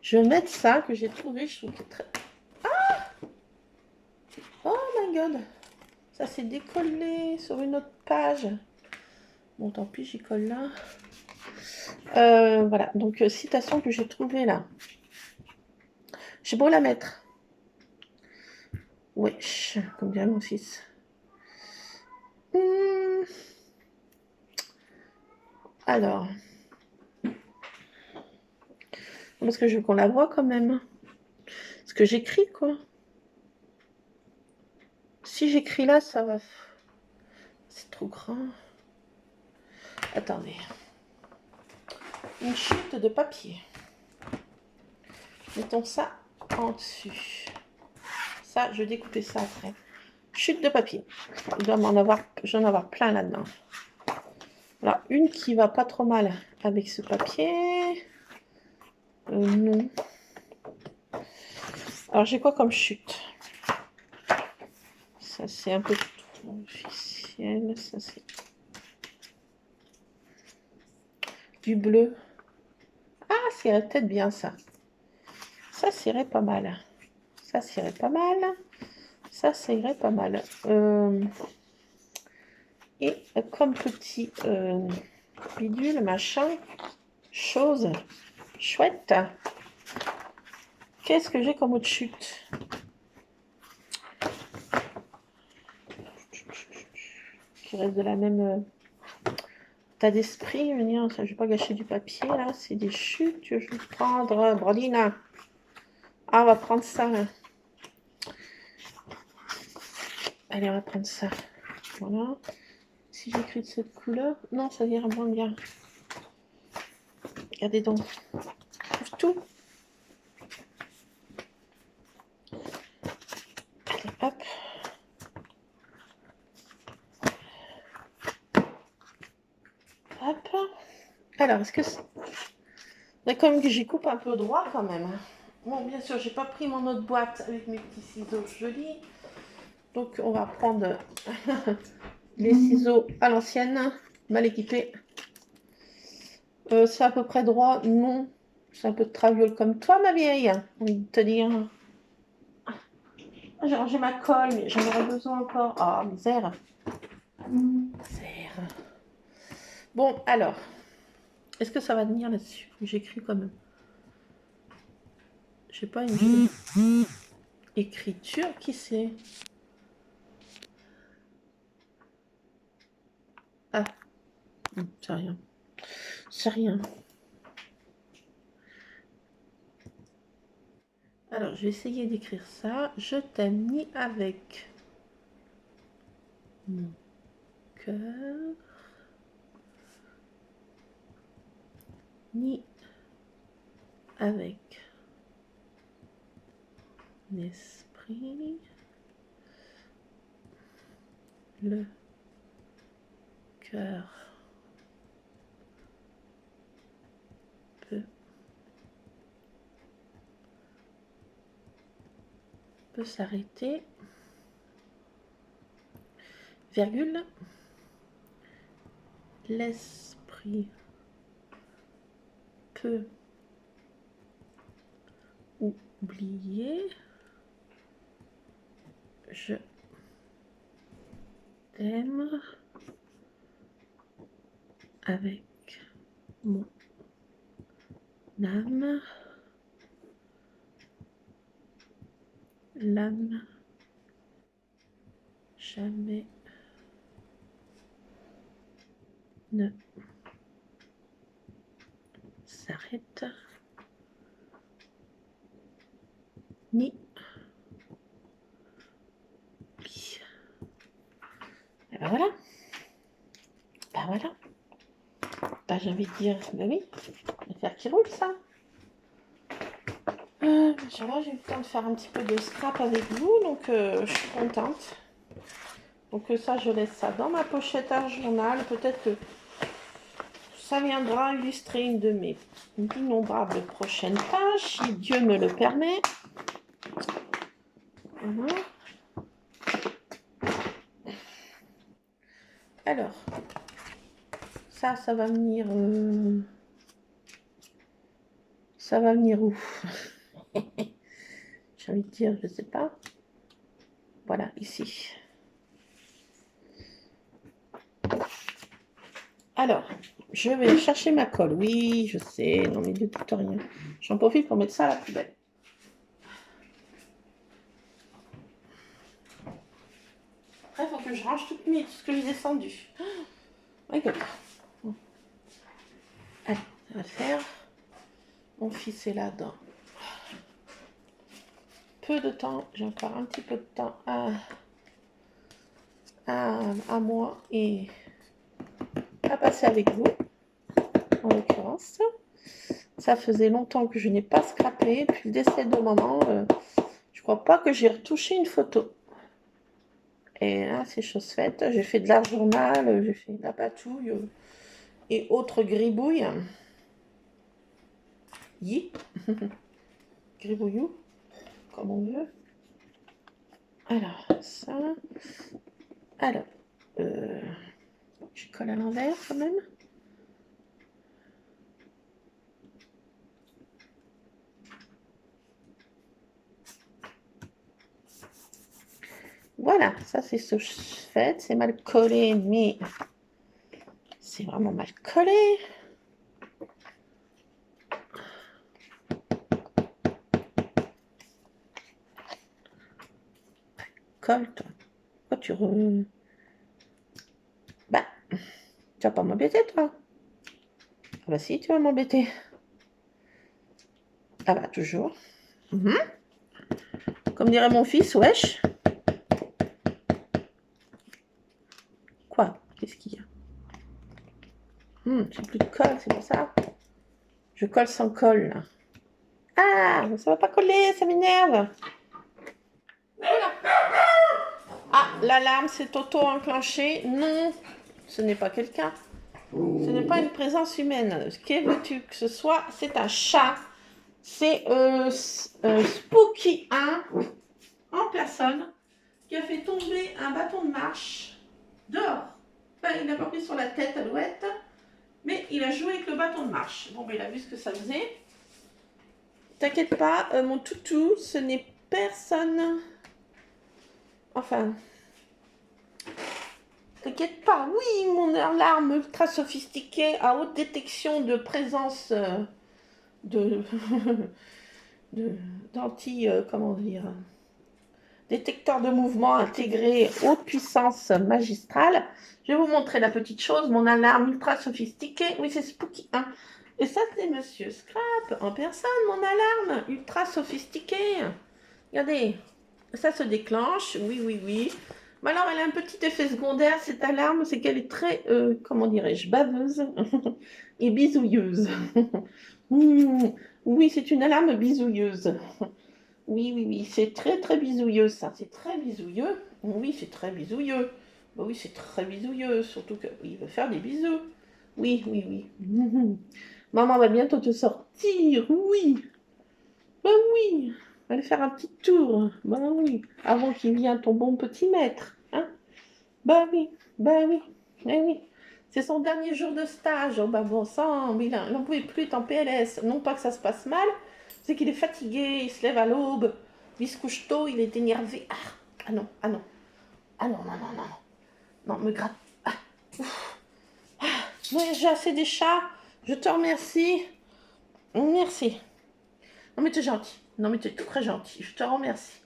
je vais mettre ça que j'ai trouvé. Je trouve que très... Ah! Oh my god! Ça s'est décollé sur une autre page. Bon, tant pis, j'y colle là. Voilà, donc citation que j'ai trouvée là. J'ai beau la mettre. Wesh, comme dirait mon fils. Alors. Parce que je veux qu'on la voit quand même. Ce que j'écris, quoi. Si j'écris là, ça va... C'est trop grand. Attendez. Une chute de papier. Mettons ça en dessus. Ça, je vais découper ça après. Chute de papier. Il doit m'en avoir... J'en ai en avoir plein là-dedans. Voilà, une qui va pas trop mal avec ce papier. Non. Alors, j'ai quoi comme chute? Ça, c'est un peu officiel. Ça, c'est du bleu. Ah, ça irait peut-être bien, ça. Ça, ça irait pas mal. Ça, ça irait pas mal. Ça, ça irait pas mal. Et comme petit bidule, machin, chose chouette. Qu'est-ce que j'ai comme autre chute? Qui reste de la même tas d'esprit. Je veux dire, je vais pas gâcher du papier là. C'est des chutes. Je vais prendre Brodina. Ah, on va prendre ça là. Allez, on va prendre ça. Voilà. Si j'écris de cette couleur, non, ça ira moins bien. Regardez donc. Je trouve tout. Allez, hop. Hop. Alors, est-ce que c'est... Comme que j'y coupe un peu droit quand même. Bon, bien sûr, j'ai pas pris mon autre boîte avec mes petits ciseaux jolis. Donc, on va prendre les ciseaux à l'ancienne, mal équipés. C'est à peu près droit, non. C'est un peu de traviole comme toi, ma vieille. J'ai envie de te dire. J'ai rangé ma colle, mais j'en aurais besoin encore. Ah, misère. Misère. Bon, alors. Est-ce que ça va tenir là-dessus? J'écris quand même. Je sais pas, une écriture, qui c'est? Ah, c'est rien. C'est rien. Alors, je vais essayer d'écrire ça. Je t'aime ni avec mon cœur, ni avec l'esprit. Le cœur peut s'arrêter. Virgule. L'esprit peut oublier. Je t'aime avec mon âme. L'âme jamais ne s'arrête ni oublie. Et ben voilà. Ben voilà. Ben j'ai envie de dire, ben oui, on va faire qui roule ça. Là, j'ai eu le temps de faire un petit peu de scrap avec vous, donc je suis contente. Donc ça, je laisse ça dans ma pochette à journal. Peut-être que ça viendra illustrer une de mes innombrables prochaines pages, si Dieu me le permet. Voilà. Alors, ça va venir... ça va venir où? J'ai envie de dire, je sais pas. Voilà, ici. Alors, je vais chercher ma colle. Oui, je sais, non mais de tout rien. J'en profite pour mettre ça à la poubelle. Après, il faut que je range tout ce que j'ai descendu. Oh my God. Bon. Allez, ça va le faire. Mon fils est là dans peu de temps. J'ai encore un petit peu de temps à moi et à passer avec vous, en l'occurrence. Ça faisait longtemps que je n'ai pas scrappé. Depuis le décès de maman, je crois pas que j'ai retouché une photo. Et là, c'est chose faite. J'ai fait de l'art journal, j'ai fait de la patouille et autres gribouilles. Gribouillou, comme on veut. Alors, ça. Alors, je colle à l'envers quand même. Voilà, ça c'est ce fait. C'est mal collé, mais c'est vraiment mal collé. Colle, toi. Pourquoi tu re... Bah, tu vas pas m'embêter, toi. Ah bah si, tu vas m'embêter. Ah bah, toujours. Comme dirait mon fils, wesh. Quoi? Qu'est-ce qu'il y a? J'ai plus de colle, c'est pour ça. Je colle sans colle, là. Ah, ça va pas coller, ça m'énerve. Voilà. Ah, l'alarme s'est auto-enclenchée. Non, ce n'est pas quelqu'un. Ce n'est pas une présence humaine. Que veux-tu que ce soit? C'est un chat. C'est Spooky 1 en personne qui a fait tomber un bâton de marche dehors. Enfin, il n'a pas pris sur la tête, Alouette, mais il a joué avec le bâton de marche. Bon, ben, il a vu ce que ça faisait. T'inquiète pas, mon toutou, ce n'est personne. Enfin, t'inquiète pas, oui, mon alarme ultra sophistiquée à haute détection de présence de comment dire, détecteur de mouvement intégré haute puissance magistrale. Je vais vous montrer la petite chose, mon alarme ultra sophistiquée. Oui, c'est Spooky 1. Et ça, c'est Monsieur Scrap en personne, mon alarme ultra sophistiquée. Regardez, ça se déclenche, oui, oui, oui. Mais alors, elle a un petit effet secondaire, cette alarme, c'est qu'elle est très, comment dirais-je, baveuse et bisouilleuse. Oui, c'est une alarme bisouilleuse. Oui, oui, oui, c'est très, très bisouilleux, ça. C'est très bisouilleux. Oui, c'est très bisouilleux. Bah oui, c'est très bisouilleux, surtout qu'il veut faire des bisous. Oui, oui, oui. Maman va bientôt te sortir, oui. Bah oui. Aller faire un petit tour. Bah oui. Avant qu'il vienne ton bon petit maître. Hein? Bah oui. Bah oui. Eh oui. C'est son dernier jour de stage. Oh bah bon sang, il n'en pouvait plus être en PLS. Non pas que ça se passe mal, c'est qu'il est fatigué, il se lève à l'aube, il se couche tôt, il est énervé. Ah non, ah non. Ah non, non, non, non, non. Non, me gratte. Ah, ouais, j'ai assez des chats. Je te remercie. Merci. Non mais tu es gentil. Non mais tu es très gentil. Je te remercie.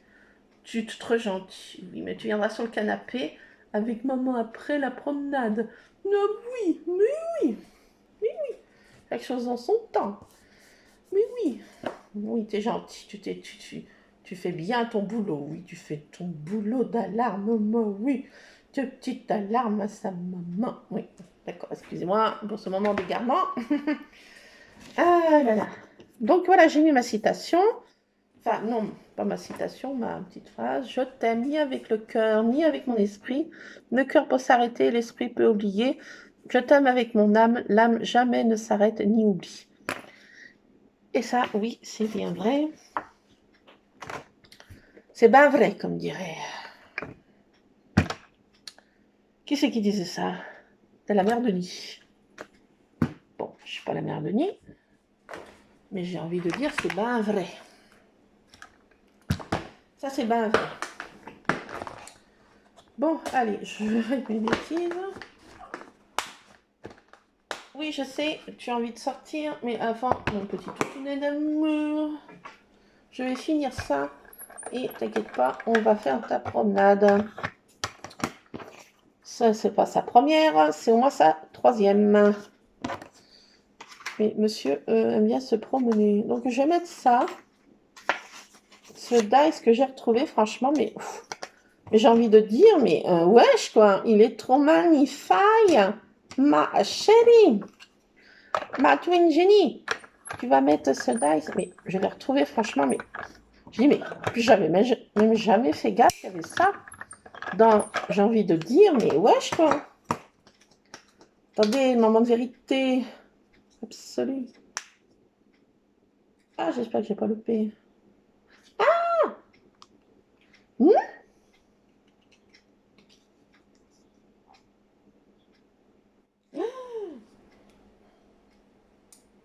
Tu es très gentil. Oui, mais tu viendras sur le canapé avec maman après la promenade. Non, oui, mais oui. Chaque chose en son temps. Mais oui. Oui, tu es gentil. Tu fais bien ton boulot. Oui, tu fais ton boulot d'alarme. Oui. De petite alarme à sa maman. Oui. D'accord, excusez-moi pour ce moment d'égarement. Ah là là. Donc voilà, j'ai mis ma citation. Enfin, non, pas ma citation, ma petite phrase. Je t'aime ni avec le cœur, ni avec mon esprit. Le cœur peut s'arrêter, l'esprit peut oublier. Je t'aime avec mon âme, l'âme jamais ne s'arrête ni oublie. Et ça, oui, c'est bien vrai. C'est bien vrai, comme dirait. Qui c'est qui disait ça? C'est la mère Denis. Bon, je ne suis pas la mère Denis, mais j'ai envie de dire c'est bien vrai. Ça, c'est bien vrai. Bon, allez, je vais mes bêtises. Oui, je sais, tu as envie de sortir, mais avant, mon petit toutounet d'amour, je vais finir ça. Et t'inquiète pas, on va faire ta promenade. Ça, c'est pas sa première, c'est au moins sa troisième. Mais monsieur aime bien se promener. Donc, je vais mettre ça. Ce dice que j'ai retrouvé, franchement, mais j'ai envie de dire, mais wesh, quoi. Il est trop magnifique, ma chérie. Ma twin Jenny. Tu vas mettre ce dice. Mais je l'ai retrouvé, franchement, mais je dis, mais j'avais même jamais fait gaffe qu'il y avait ça dans, j'ai envie de dire, mais wesh, quoi. Attendez, moment de vérité absolue. Ah, j'espère que j'ai pas loupé. Ah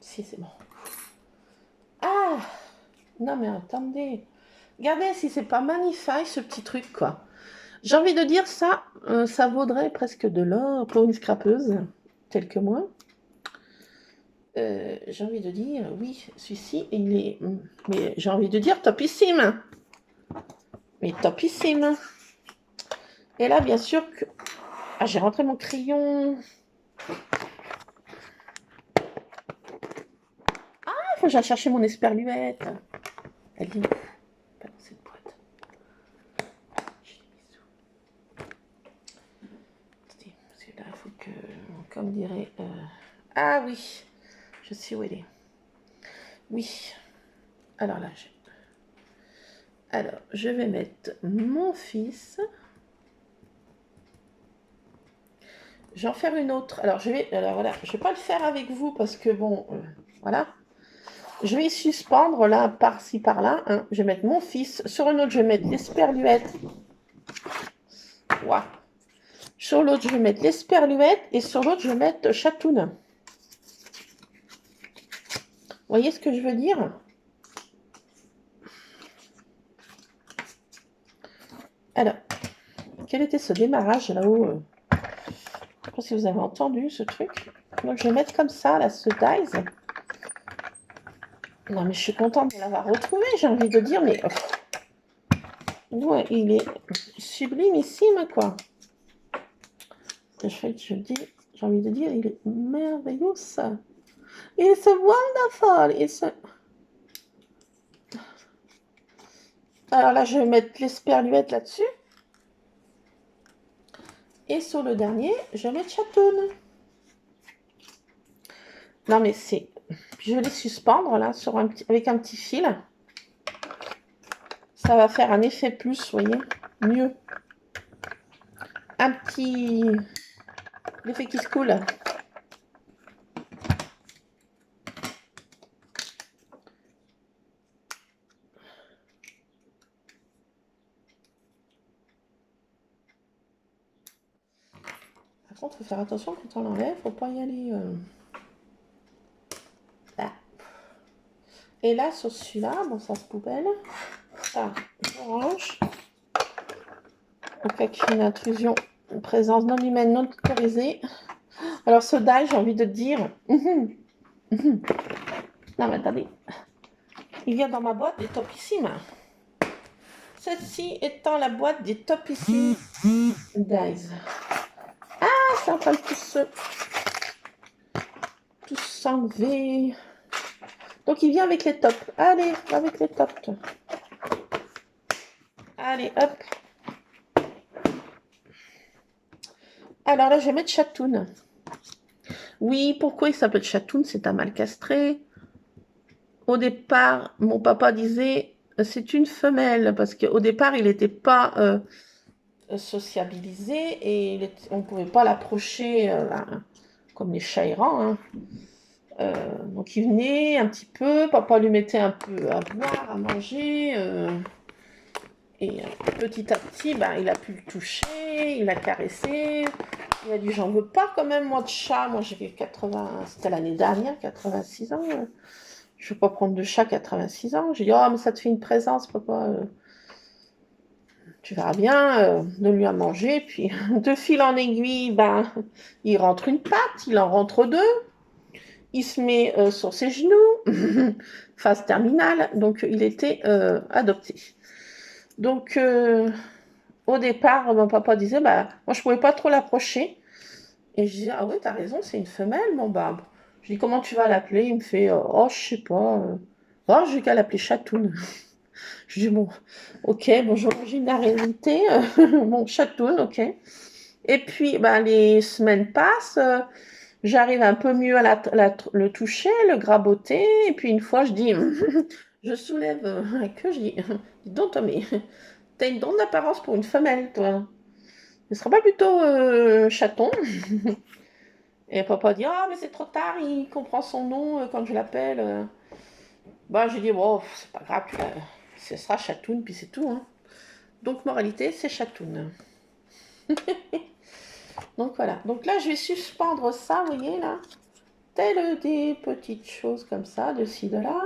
Si, c'est bon. Ah non, mais attendez. Regardez si c'est pas magnifique, ce petit truc, quoi. J'ai envie de dire ça, ça vaudrait presque de l'or pour une scrapeuse, telle que moi. J'ai envie de dire, oui, celui-ci, il est... Mais j'ai envie de dire topissime. Mais topissime. Et là, bien sûr que... Ah, j'ai rentré mon crayon. Ah, il faut que j'aille chercher mon esperluette. Elle dit... Pas dans cette boîte. J'ai des bisous. Attendez, parce que là, il faut que... Comme dirait... Ah oui, je sais où elle est. Oui. Alors là, je vais mettre mon fils. Je vais en faire une autre. Alors voilà, je vais pas le faire avec vous parce que bon, voilà. Je vais suspendre là, par-ci, par-là. Hein. Je vais mettre mon fils. Sur une autre, je vais mettre l'esperluette. Wow. Sur l'autre, je vais mettre l'esperluette. Et sur l'autre, je vais mettre Chatoun. Vous voyez ce que je veux dire? Alors, quel était ce démarrage là-haut je ne sais pas si vous avez entendu ce truc. Donc, je vais mettre comme ça, là, ce dies. Non, mais je suis contente de l'avoir retrouvé, j'ai envie de dire, mais... ouais, il est sublimissime, quoi. Je dis, j'ai envie de dire, il est merveilleux, ça. It's wonderful. Alors là, je vais mettre l'esperluette là-dessus. Et sur le dernier, je vais mettre Chatoun. Non, mais c'est... Je vais les suspendre, là, avec un petit fil. Ça va faire un effet plus, vous voyez, mieux. Un petit... l'effet qui se coule. Par contre, il faut faire attention quand on l'enlève, faut pas y aller... Là. Et là, sur celui-là, bon, ça se poubelle. Ça, orange. Au cas qu'il y ait une intrusion, une présence non humaine non autorisée. Alors, ce die, j'ai envie de dire... Non, mais attendez. Il vient dans ma boîte des topissimes. Celle-ci étant la boîte des topissimes dies. Ah, c'est en train de tout s'enlever. Donc, il vient avec les tops. Allez, avec les tops. Allez, hop. Alors là, je vais mettre Chatoun. Oui, pourquoi il s'appelle Chatoun? C'est un mâle castré. Au départ, mon papa disait c'est une femelle parce qu'au départ, il n'était pas sociabilisé et on ne pouvait pas l'approcher comme les chats errants. Hein. Donc il venait un petit peu, papa lui mettait un peu à boire, à manger. Et petit à petit, ben, il a pu le toucher, il a caressé. Il a dit j'en veux pas quand même moi de chat. Moi j'ai 80, c'était l'année dernière, 86 ans. Je ne veux pas prendre de chat 86 ans. J'ai dit, oh, mais ça te fait une présence, papa. Tu verras bien, donne-lui à manger. Puis, de fil en aiguille, ben, il rentre une patte, il en rentre deux. Il se met sur ses genoux, phase terminale. Donc, il était adopté. Donc, au départ, mon papa disait, bah, moi, je ne pouvais pas trop l'approcher. Et je disais, ah oui, t'as raison, c'est une femelle. Bon, bah, je dis, comment tu vas l'appeler? Il me fait, oh, je sais pas. Oh, j'ai qu'à l'appeler Chatoun. Je dis, bon, ok, bon, j'imagine la réalité. Bon, Chatoun, ok. Et puis, ben, les semaines passent. J'arrive un peu mieux à le toucher, le graboter. Et puis, une fois, je dis, je soulève la queue. Je dis, dis donc, toi, mais t'as une drôle d'apparence pour une femelle, toi. Ne sera pas plutôt chaton? Et papa dit, ah, mais c'est trop tard, il comprend son nom quand je l'appelle. Bah, j'ai dit, bon, c'est pas grave, ce sera Chatoun, puis c'est tout. Hein. Donc, moralité, c'est Chatoun. Donc, voilà. Donc là, je vais suspendre ça, vous voyez, là. Telles des petites choses comme ça, de ci, de là.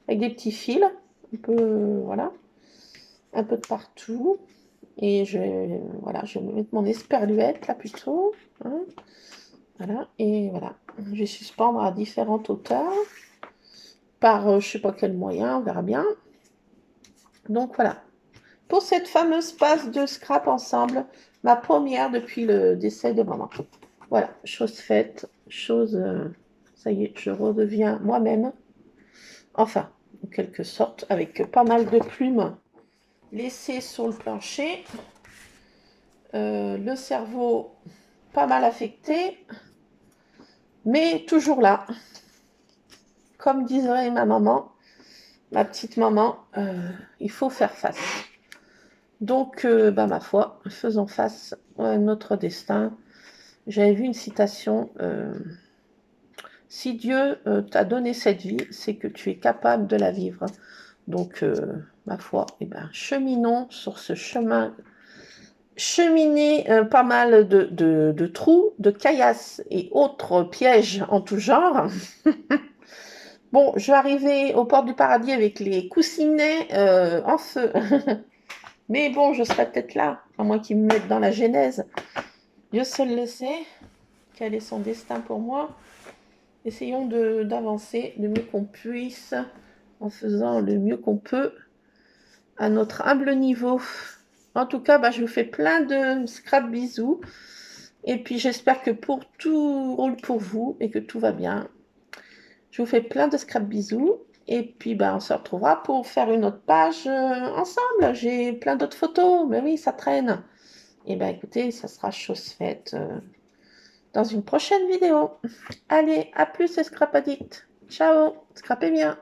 Avec des petits fils. Un peu, voilà. Un peu de partout. Et je vais mettre mon esperluette, là, plutôt. Hein. Voilà. Et voilà. Je vais suspendre à différentes hauteurs. Par je sais pas quel moyen, on verra bien. Donc voilà, pour cette fameuse passe de scrap ensemble, ma première depuis le décès de maman. Voilà, chose faite, ça y est, je redeviens moi-même. Enfin, en quelque sorte, avec pas mal de plumes laissées sur le plancher. Le cerveau pas mal affecté, mais toujours là. Comme dirait ma maman, ma petite maman, il faut faire face. Donc, ma foi, faisons face à notre destin. J'avais vu une citation, si Dieu t'a donné cette vie, c'est que tu es capable de la vivre. Donc, ma foi, cheminons sur ce chemin. Cheminez pas mal de trous, de caillasses et autres pièges en tout genre. Bon, je vais arriver aux portes du paradis avec les coussinets en feu. Mais bon, je serai peut-être là, à moins qu'ils me mettent dans la genèse. Dieu seul le sait, quel est son destin pour moi. Essayons d'avancer le mieux qu'on puisse, en faisant le mieux qu'on peut à notre humble niveau. En tout cas, bah, je vous fais plein de scrap bisous. Et puis j'espère que tout roule pour vous et que tout va bien. Je vous fais plein de scrap bisous. Et puis bah, on se retrouvera pour faire une autre page ensemble. J'ai plein d'autres photos. Mais oui, ça traîne. Et bien écoutez, ça sera chose faite dans une prochaine vidéo. Allez, à plus les scrap addicts. Ciao, scrapez bien.